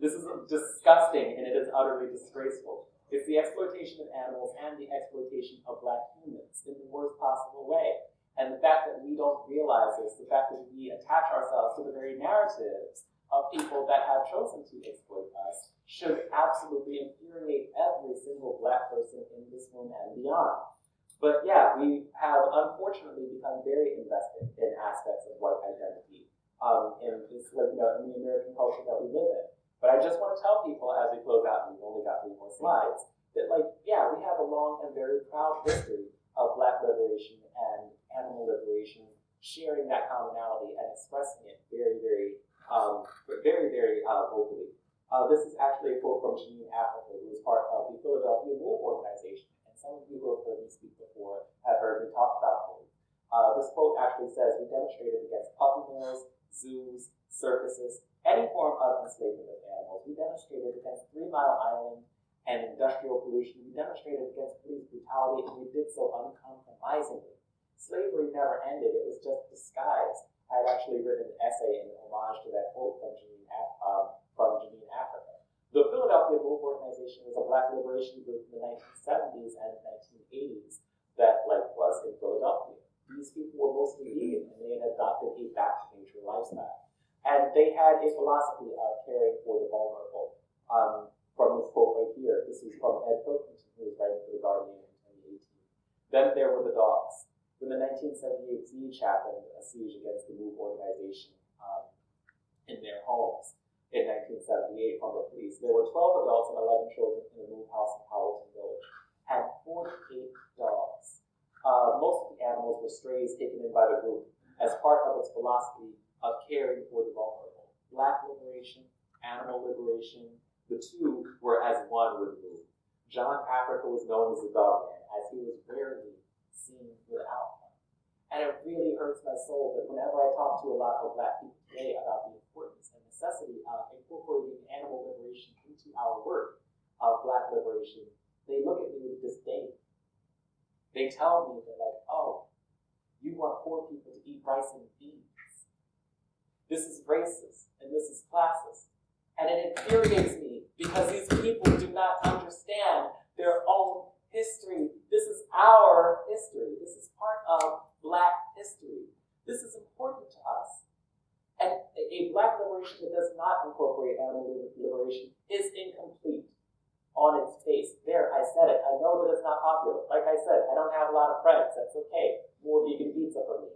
This is disgusting, and it is utterly disgraceful. It's the exploitation of animals and the exploitation of Black humans in the worst possible way. And the fact that we don't realize this, the fact that we attach ourselves to the very narratives of people that have chosen to exploit us, should absolutely infuriate every single Black person in this room and beyond. But yeah, we have unfortunately become very invested in aspects of white identity in this, in the American culture that we live in. But I just want to tell people as we close out, and we've only got 3 more slides, that we have a long and very proud history of Black liberation and animal liberation, sharing that commonality and expressing it very, very vocally. This is actually a quote from Janine Africa, who is part of the Philadelphia Wolf Organization. And some of you who have heard me speak before have heard me talk about Wolf. This quote actually says, "We demonstrated against puppy mills, zoos, circuses, any form of enslavement of animals. We demonstrated against 3 Mile Island and industrial pollution. We demonstrated against police brutality, and we did so uncompromisingly. Slavery never ended. It was just disguised." I had actually written an essay in homage to that quote from Janine Africa. The Philadelphia Wolf Organization was a Black liberation group in the 1970s and 1980s that was in Philadelphia. These people were mostly vegan, and they had adopted a back-to-nature lifestyle. And they had a philosophy of caring for the vulnerable. From this quote right here, this is from Ed Pilkington, who was writing for The Guardian in 2018. Then there were the dogs. When the 1978 siege happened, a siege against the MOVE organization in their homes in 1978 from the police, there were 12 adults and 11 children in the MOVE house in Powelton Village, and 48 dogs. Most of the animals were strays taken in by the group as part of its philosophy of caring for the vulnerable. Black liberation, animal liberation, the two were as one with MOVE. John Africa was known as the dog man, as he was rarely seen without one. And it really hurts my soul that whenever I talk to a lot of Black people today about the importance and necessity of incorporating animal liberation into our work of Black liberation, they look at me with disdain. They tell me, they're like, "Oh, you want poor people to eat rice and beans. This is racist, and this is classist." And it infuriates me because these people do not understand their own history. This is our history. This is part of Black history. This is important to us. And a Black liberation that does not incorporate animal liberation is incomplete on its face. There, I said it. I know that it's not popular. Like I said, I don't have a lot of friends. That's okay. More vegan pizza for me.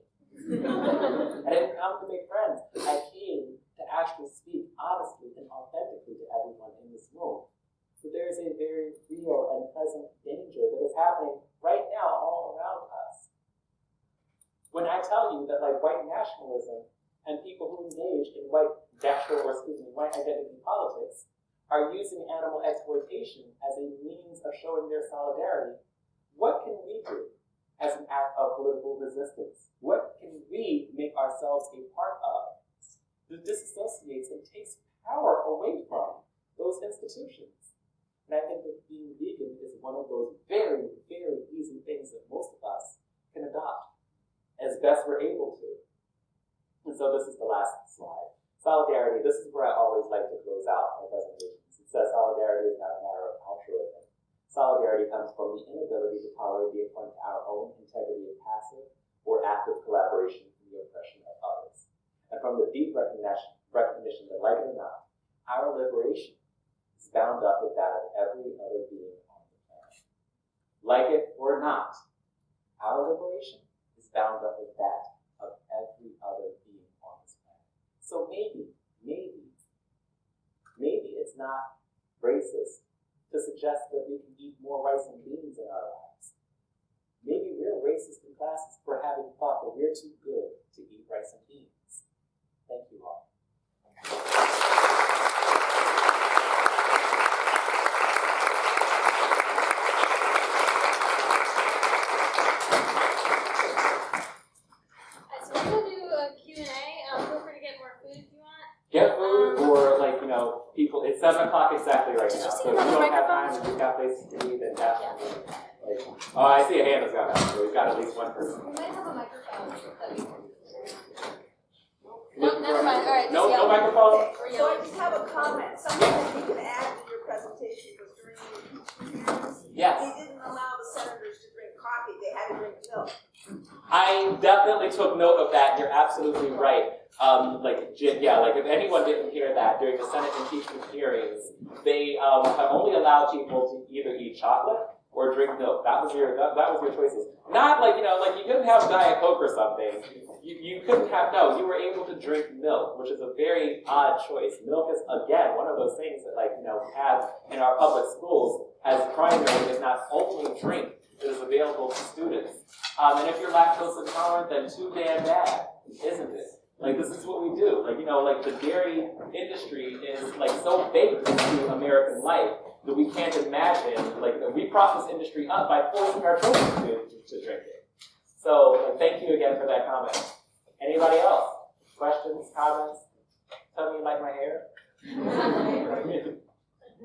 I didn't come to make friends. I came to actually speak honestly and authentically to everyone in this room. So there is a very real and present danger that is happening right now all around us. When I tell you that white nationalism and people who engage in white identity politics are using animal exploitation as a means of showing their solidarity, what can we do as an act of political resistance? What can we make ourselves a part of that disassociates and takes power away from those institutions? And I think that being vegan is one of those very, very easy things that most of us can adopt as best we're able to. And so this is the last slide. Solidarity, this is where I always like to close out my presentations. It says solidarity is not a matter of altruism. Solidarity comes from the inability to tolerate the affront to our own integrity of passive or active collaboration in the oppression of others. And from the deep recognition that, like it or not, our liberation is bound up with that of every other being on the planet. Like it or not, our liberation is bound up with that of every other being on this planet. So maybe it's not racist to suggest that we can eat more rice and beans in our lives. Maybe we're racist and classist for having thought that we're too good to eat rice and beans. Thank you all. So we're going to do a Q&A. Feel free to get more food if you want. Get food or, like, you know, people, it's 7 o'clock exactly right now. So if you don't have time and you've got places to eat, then definitely. Like, oh, I see a hand has gone up, so we've got at least one person. We might have a microphone. No, never mind. All right. No microphone? So I just have a comment. Something that you can add to your presentation was during the impeachment hearings. Yes. They didn't allow the senators to drink coffee. They had to drink milk. I definitely took note of that. You're absolutely right. Like if anyone didn't hear that, during the Senate impeachment hearings, they have only allowed people to either eat chocolate or drink milk. That was your choices. Not like, like you couldn't have Diet Coke or something. You couldn't have, no, you were able to drink milk, which is a very odd choice. Milk is, again, one of those things that, we have in our public schools as primary, if not only drink that is available to students. And if you're lactose intolerant, then too damn bad, isn't it? Like, this is what we do. The dairy industry is, so baked into American life that we can't imagine, we prop this industry up by forcing our children to drink it. So, thank you again for that comment. Anybody else? Questions, comments? Tell me you like my hair?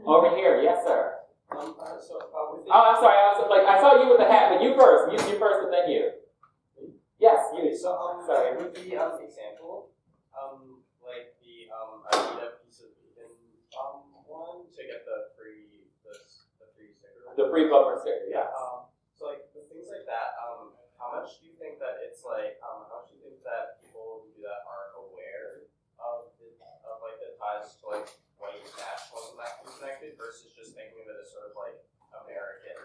Over here, yes, sir. I'm sorry. I saw you with the hat, but you first. You first, and then you. Yes, you. So, sorry. With the example, I need a piece of vegan one to get the free sticker. The free bumper sticker, yeah. So with things like that, how much do you think that it's how much do you think that people who do that are aware of the ties to white nationalism that can be connected versus just thinking of it as sort of American?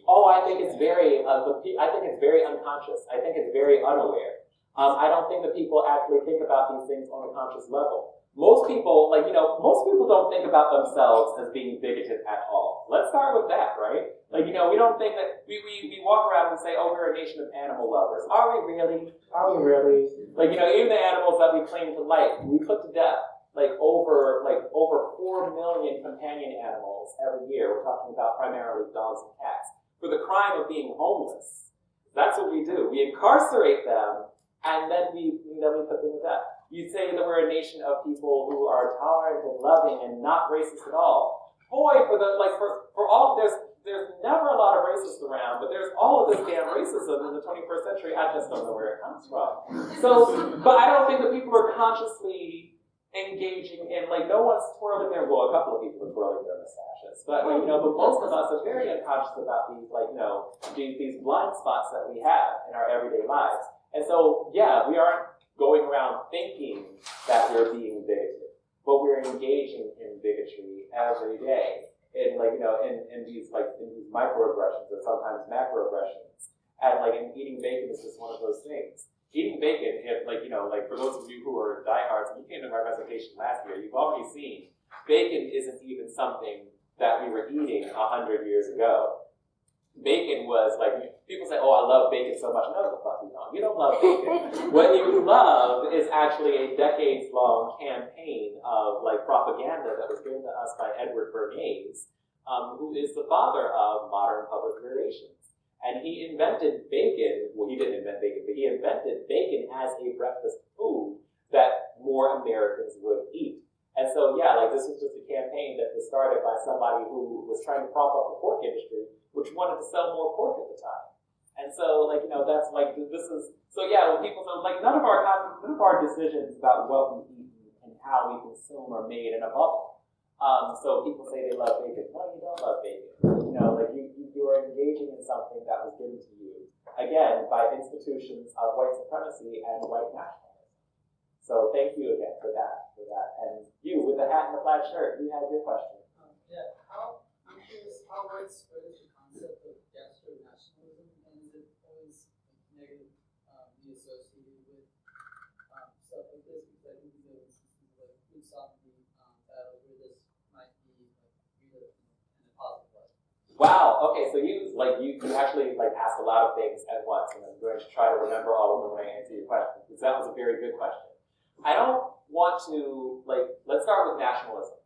Oh, I think it's very unconscious. I think it's very unaware. I don't think that people actually think about these things on a conscious level. Most people, most people don't think about themselves as being bigoted at all. Let's start with that, right? We don't think that, we walk around and say, oh, we're a nation of animal lovers. Are we really? Are we really? Even the animals that we claim to like, we put to death, over 4 million companion animals every year. We're talking about primarily dogs and cats, for the crime of being homeless. That's what we do. We incarcerate them, and then we put them to death. You say that we're a nation of people who are tolerant and loving and not racist at all. Boy, for all, there's never a lot of racists around, but there's all of this damn racism in the 21st century. I just don't know where it comes from. But I don't think that people are consciously engaging in, no one's twirling their, well, a couple of people are twirling their mustaches, but but most of us are very unconscious about these, these blind spots that we have in our everyday lives. And so, yeah, we aren't going around thinking that we're being bigoted, but we're engaging in bigotry every day, in these microaggressions or sometimes macroaggressions. And eating bacon is just one of those things. Eating bacon, for those of you who are diehards, and you came to my presentation last year, you've already seen bacon isn't even something that we were eating 100 years ago. Bacon was people say, oh, I love bacon so much. No, the fuck you don't. You don't love bacon. What you love is actually a decades-long campaign of like propaganda that was given to us by Edward Bernays, who is the father of modern public relations. And he invented bacon. Well, he didn't invent bacon, but he invented bacon as a breakfast food that more Americans would eat. And so, yeah, like this was just a campaign that was started by somebody who was trying to prop up the pork industry, which wanted to sell more pork at the time. And so, like, that's like, this is, so yeah, when people say, like, none of our decisions about what we eat and how we consume are made in a bubble. So people say they love bacon. No, you don't love bacon. Like you are engaging in something that was given to you, again, by institutions of white supremacy and white nationalism. So thank you again for that. And you, with the hat and the plaid shirt, you had your question. I'm curious, how widespread is the concept of gastro-nationalism, and is it always negatively associated with stuff like this? Because I think these are instances like food sovereignty battles where this might be viewed in a positive way. Wow. Okay. So you actually asked a lot of things at once, and I'm going to try to remember all of them when I answer your question, because that was a very good question. I don't want to let's start with nationalism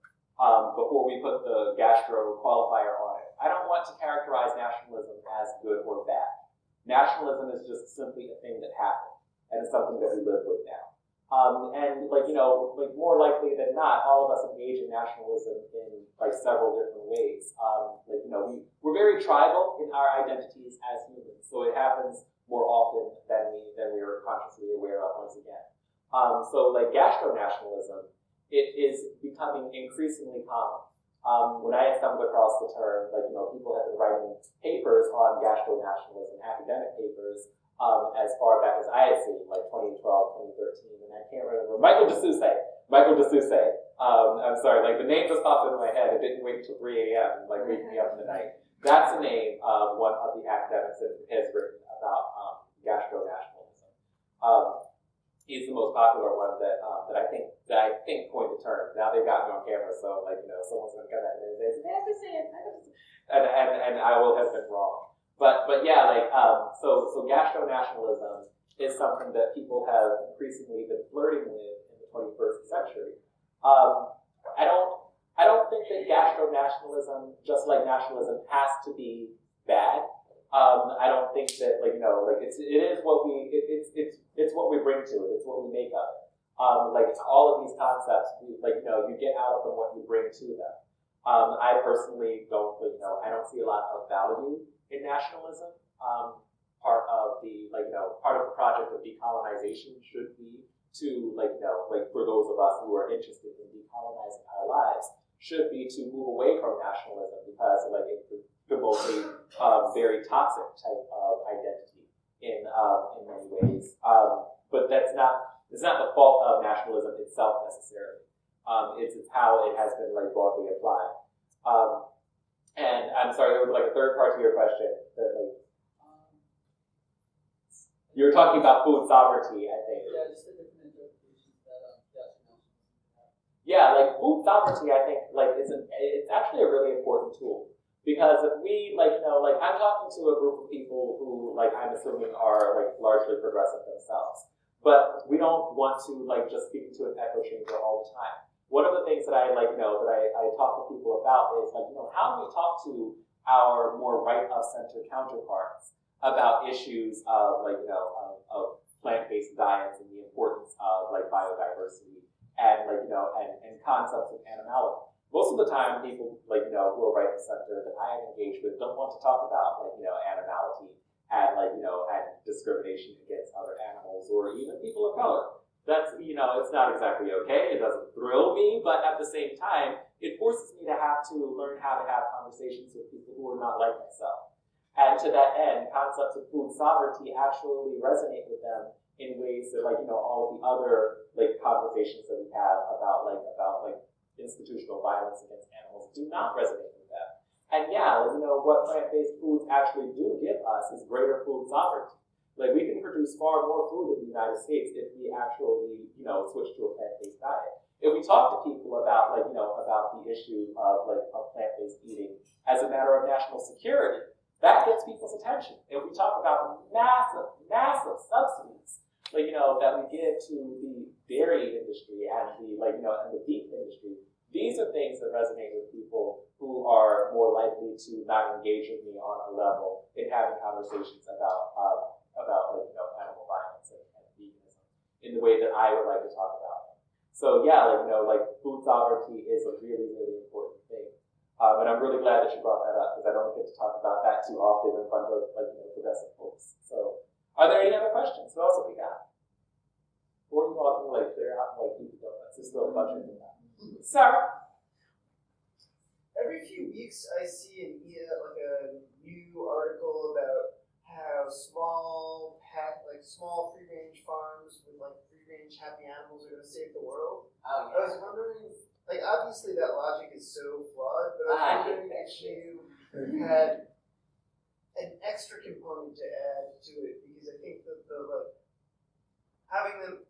before we put the gastro qualifier on it. I don't want to characterize nationalism as good or bad. Nationalism is just simply a thing that happened, and it's something that we live with now. And more likely than not, all of us engage in nationalism in several different ways. We're very tribal in our identities as humans, so it happens more often than we are consciously aware of. Once again, gastro-nationalism, it is becoming increasingly common. When I had stumbled across the term, people have been writing papers on gastro-nationalism, academic papers, as far back as I had seen, 2012, 2013, and I can't remember. Michael DeSouza. I'm sorry, the name just popped into my head. It didn't wait until 3 a.m., waking me up in the night. That's the name of one of the academics that has written about gastro-nationalism. He's the most popular one that I think coined the term. Now they've got me on camera, so someone's gonna come back and say, and I will have been wrong. But yeah, so gastro-nationalism is something that people have increasingly been flirting with in the 21st century. I don't think that gastro-nationalism, just like nationalism, has to be bad. I don't think that it's what we bring to it. It's what we make of it. All of these concepts, you get out of them what you bring to them. I personally don't, I don't see a lot of value in nationalism. Part of the project of decolonization should be to, for those of us who are interested in decolonizing our lives, should be to move away from nationalism because, it could promote a very toxic type of identity in many ways. But it's not the fault of nationalism itself necessarily. It's how it has been broadly applied. And I'm sorry, there was a third part to your question that you were talking about food sovereignty, I think. Yeah, just the different interpretations that gastro-nationalism have. Yeah, food sovereignty, I think, it's actually a really important tool. Because if we, I'm talking to a group of people who, I'm assuming are, largely progressive themselves. But we don't want to, just speak to an echo chamber all the time. One of the things that I, that I talk to people about is, how do we talk to our more right-of-center counterparts about issues of, of plant-based diets and the importance of, biodiversity and, and concepts of animality. Most of the time, people, who are right of center that I have engaged with don't want to talk about, animality and, and discrimination against other animals or even people of color. That's, it's not exactly okay. It doesn't thrill me, but at the same time, it forces me to have to learn how to have conversations with people who are not like myself. And to that end, concepts of food sovereignty actually resonate with them in ways that, all of the other, conversations that we have about institutional violence against animals do not resonate with them. And yeah, what plant-based foods actually do give us is greater food sovereignty. We can produce far more food in the United States if we actually, switch to a plant-based diet. If we talk to people about, about the issue of plant-based eating as a matter of national security, that gets people's attention. If we talk about massive subsidies, like, that we give to the dairy industry and the, and the beef industry, these are things that resonate with people who are more likely to not engage with me on a level in having conversations about animal violence and veganism in the way that I would like to talk about them. So yeah, food sovereignty is a really, really important thing. And I'm really glad that you brought that up, because I don't get to talk about that too often in front of progressive folks. So are there any other questions? Who else have we got? Or you all can clear out and eat the donuts. There's still a bunch of them. Sir? Every few weeks I see a new article about how small free-range farms with free-range happy animals are going to save the world. Oh, I was wondering, obviously that logic is so flawed, but I was wondering if you had an extra component to add to it, because I think that having them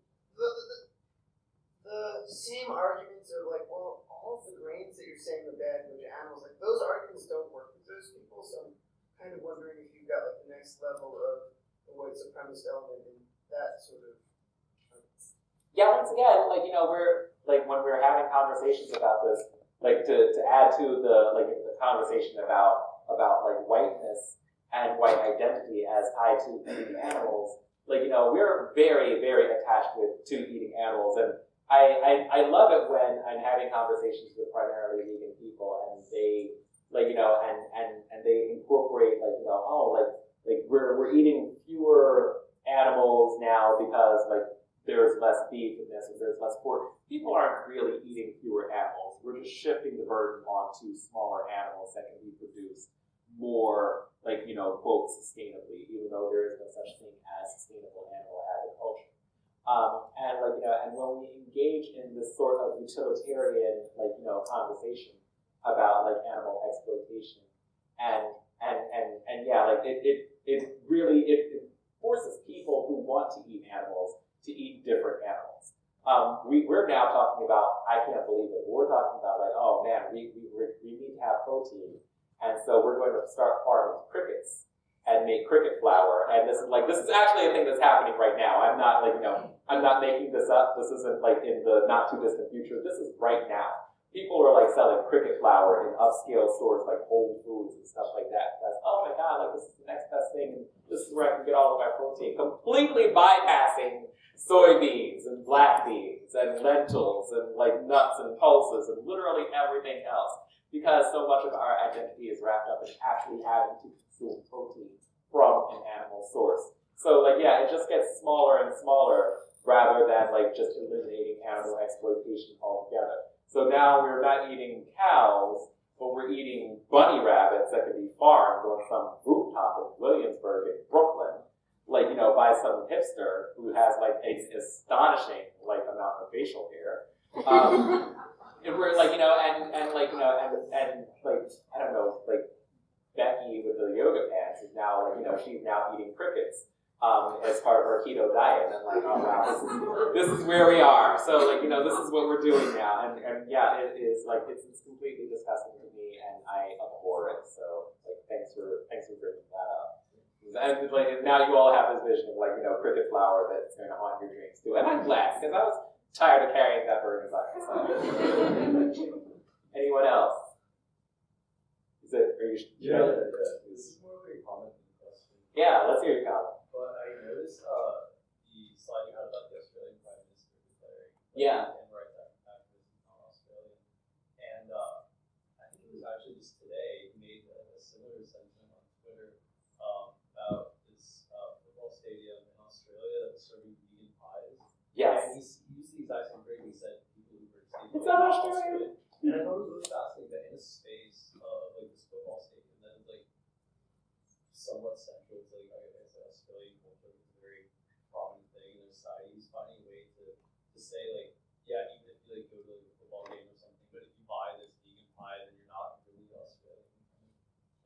the same arguments of all of the grains that you're saying are bad for animals, those arguments don't work with those people. So I'm kind of wondering if you've got the next level of the white supremacist element in that sort of. Yeah, once again, we're when we're having conversations about this, to add to the conversation about whiteness and white identity as tied to eating animals, we're very, very attached to eating animals, and I love it when I'm having conversations with primarily vegan people, and they and they incorporate we're eating fewer animals now because there's less beef in this, and there's less pork. People aren't really eating fewer animals. We're just shifting the burden onto smaller animals that can be produced more, quote, sustainably, even though there is no such thing as sustainable animal agriculture. And when we engage in this sort of utilitarian, conversation about animal exploitation, it really forces people who want to eat animals to eat different animals. We're now talking about, I can't believe it, we're talking about oh man, we need to have protein, and so we're going to start farming crickets and make cricket flour. And this is actually a thing that's happening right now. I'm not I'm not making this up. This isn't in the not too distant future. This is right now. People are selling cricket flour in upscale stores like Whole Foods and stuff like that. Because, oh my God, this is the next best thing. And this is where I can get all of my protein. Completely bypassing soybeans and black beans and lentils and nuts and pulses and literally everything else. Because so much of our identity is wrapped up in actually having to consume protein from an animal source. So it just gets smaller and smaller rather than just eliminating animal exploitation altogether. So now we're not eating cows, but we're eating bunny rabbits that can be farmed on some rooftop in Williamsburg in Brooklyn, by some hipster who has an astonishing amount of facial hair. And we're I don't know, Becky with the yoga pants is now she's now eating crickets as part of her keto diet, and I'm oh wow, this is where we are. So this is what we're doing now, and yeah, it is it's completely disgusting to me, and I abhor it. So thanks for bringing that up. And now you all have this vision of cricket flour that's going to haunt your dreams too, and I'm glad, because I was tired of carrying that burden by myself. Anyone else? Are you sure? This is more of a comment than a question. Yeah, let's hear your comment. But I noticed the slide you had about the Australian Prime Minister declaring human rights activism on Australia. And I think it was actually just today he made a similar sentiment on Twitter about this football stadium in Australia that was serving vegan pies. Yes. And he used the exact same phrase. He said people who participated. It's not Australia. And I thought it was really fascinating that in a space of this football stadium that is somewhat central to Australian culture, it's a very prominent thing in their society. He's finding a way to say yeah, even if you go to a football game or something, but if you buy this vegan pie, then you're not really Australian.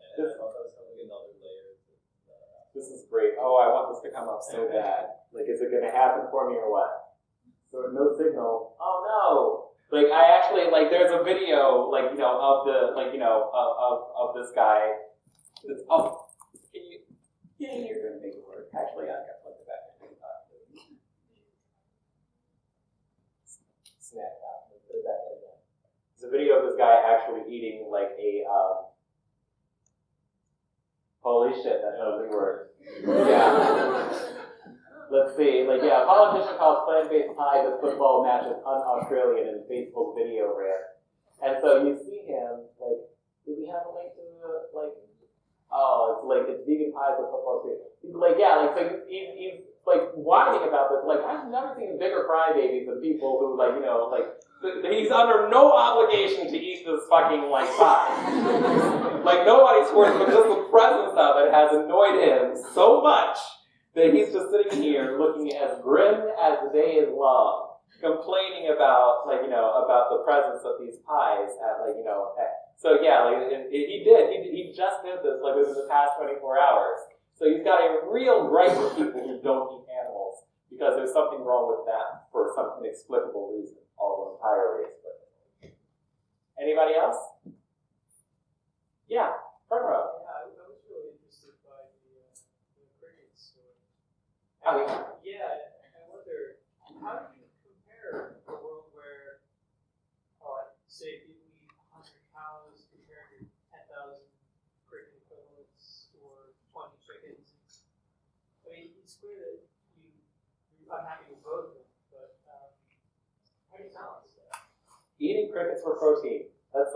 And I thought that was kind of another layer to that. This is great. Oh, I want this to come up so bad. Is it going to happen for me or what? So no signal. Oh no. I actually there's a video of the of this guy. you're going to make it work. Actually, I got plugged back in. Snap out. Put it back in again. There's a video of this guy actually eating like a, holy shit, that doesn't work. Yeah. Let's see, like, yeah, a politician calls plant-based pie to football matches un-Australian in Facebook video rant. And so you see him, like, do we have a link to the, like, oh, it's like, it's vegan pies at football street. He's like, yeah, like, so he's like, whining about this. Like, I've never seen bigger crybabies than people who, like, you know, like, he's under no obligation to eat this fucking, like, pie. Like, nobody's forced, but just the presence of it has annoyed him so much that he's just sitting here looking as grim as the day is long, complaining about, like, you know, about the presence of these pies at, like, you know, so yeah, like, he just did this, like, within the past 24 hours. So he's got a real gripe with people who don't eat animals, because there's something wrong with them for some inexplicable reason, although entirely explicable. Anybody else? Yeah, front row. Yeah, I was really interested by the cricket story. Oh, yeah. Yeah, I wonder, how do you compare a world where, say, people eat 100 cows compared to 10,000 cricket equivalents or 20 chickens? I mean, it's clear that you're unhappy with both of them, but how do you balance that? Eating crickets for protein. That's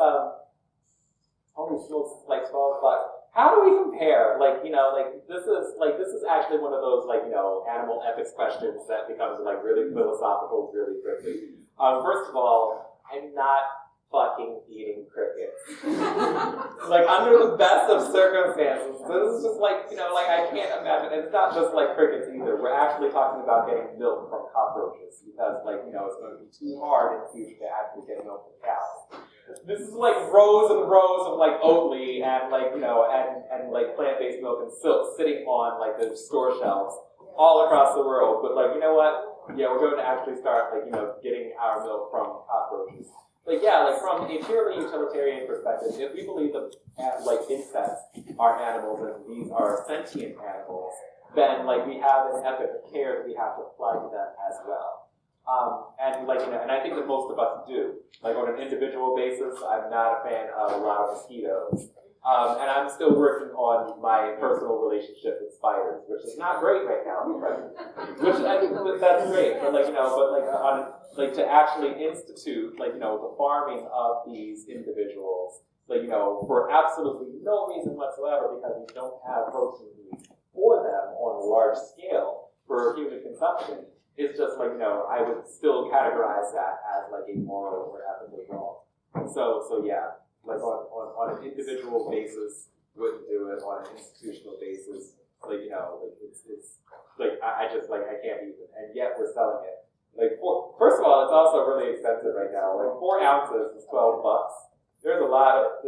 only feels like 12 o'clock. How do we compare? Like, you know, like this is actually one of those, like, you know, animal ethics questions that becomes like really philosophical really quickly. First of all, I'm not fucking eating crickets. Like, under the best of circumstances, this is just like, you know, like, I can't imagine. And it's not just like crickets either. We're actually talking about getting milk from cockroaches because, like, you know, it's going to be too hard in the future to actually get milk from cows. This is like rows and rows of like Oatly and, like, you know, and like plant-based milk and silk sitting on like the store shelves all across the world. But, like, you know what? Yeah, we're going to actually start, like, you know, getting our milk from cockroaches. Like, yeah, like, from a purely utilitarian perspective, if we believe that, like, insects are animals and these are sentient animals, then, like, we have an ethic of care that we have to apply to them as well. And, like, you know, and I think that most of us do. Like, on an individual basis, I'm not a fan of a lot of mosquitoes. And I'm still working on my personal relationship with spiders, which is not great right now, which I think that's great, but, like, you know, but, like, like, to actually institute, like, you know, the farming of these individuals, like, you know, for absolutely no reason whatsoever, because we don't have protein needs for them on a large scale for human consumption, it's just, like, you know, I would still categorize that as, like, a moral or ethical wrong. So yeah, like, on an individual basis, wouldn't do it. On an institutional basis, like, you know, like, it's like, I just, like, I can't even, and yet we're selling it. Like, first of all, it's also really expensive right now. Like, 4 ounces is $12. There's a lot of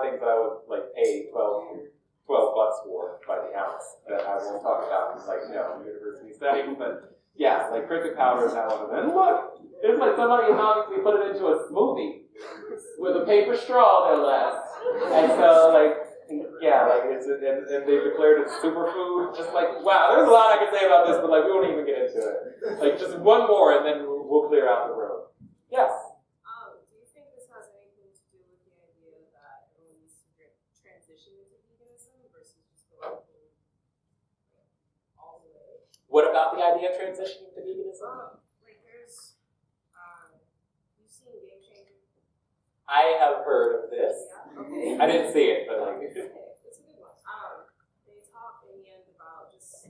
things that I would, like, pay $12 for by the ounce that I won't talk about in, like, you know, university setting, but yeah, like, cricket powder is not one of them. And look, it's like somebody has obviously put it into a smoothie with a paper straw, no less. And so, like, yeah, like, it's, and they've declared it superfood. Just like, wow, there's a lot I could say about this, but, like, we won't even get into it. Like, just one more, and then we'll clear out the room. Yes? Do you think this has anything to do with the idea that everyone needs to transition into veganism versus just going all the way? What about the idea of transitioning to veganism? Like, there's, you've seen Game Changer? I have heard of this. Yeah, okay. I didn't see it, but, like... It's a good one. They talk in the end about just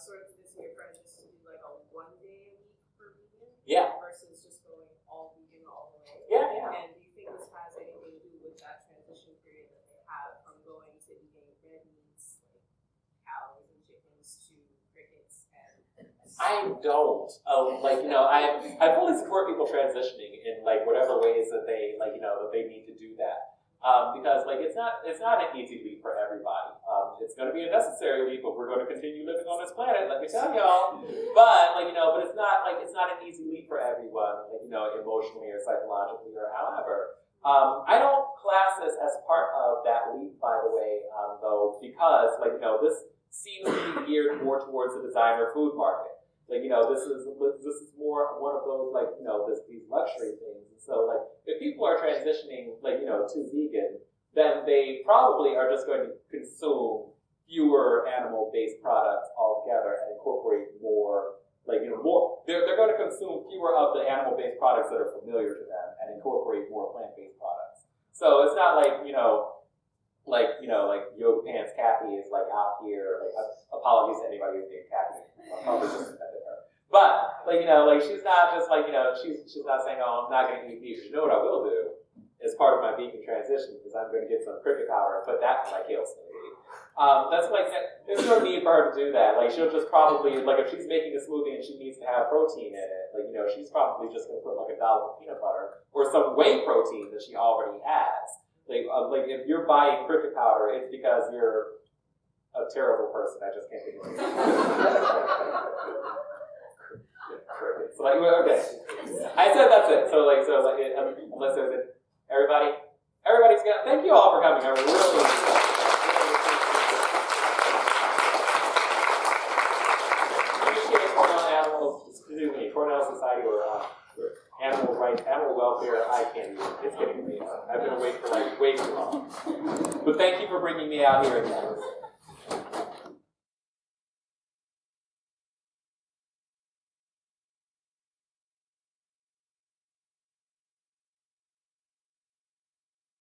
sort of convincing your friends just to do like a 1 day a week for vegan. Yeah. Versus just going all vegan all the way. Yeah, yeah. And do you think this has anything to do with that transition period that they have from going to eating red meats like cows and chickens to crickets and I don't. Like, you know, I fully support people transitioning in, like, whatever ways that they, like, you know, that they need to do that. Because, like, it's not an easy leap for everybody. It's going to be a necessary leap if we're going to continue living on this planet, let me tell y'all. But, like, you know, but it's not an easy leap for everyone, like, you know, emotionally or psychologically or however. I don't class this as part of that leap, by the way, though, because, like, you know, this seems to be geared more towards the designer food market. Like, this is more one of those, like, these luxury things. And so, like, if people are transitioning, like, to vegan, then they probably are just going to consume fewer animal-based products altogether and incorporate more, like, more. They're going to consume fewer of the animal-based products that are familiar to them and incorporate more plant-based products. So it's not like, like Yoga Pants Kathy is like out here, like, apologies to anybody who's named Kathy. I'll probably just offended her. But, like, she's not just like, she's not saying, oh, I'm not going to eat beef. You know what I will do as part of my vegan transition is I'm going to get some cricket powder and put that in my kale smoothie. That's like, there's no need for her to do that. Like, she'll just probably, like, if she's making a smoothie and she needs to have protein in it, like, she's probably just going to put like a dollop of peanut butter or some whey protein that she already has. Like if you're buying cricket powder, it's because you're a terrible person. I just can't think of it. Crickets. Like, okay. I said that's it. So unless there's it, everybody's got. Thank you all for coming. I really appreciate Cornell Society or animal rights, animal welfare. I can't even. It's getting late. I've been awake for like way too long. But thank you for bringing me out here again.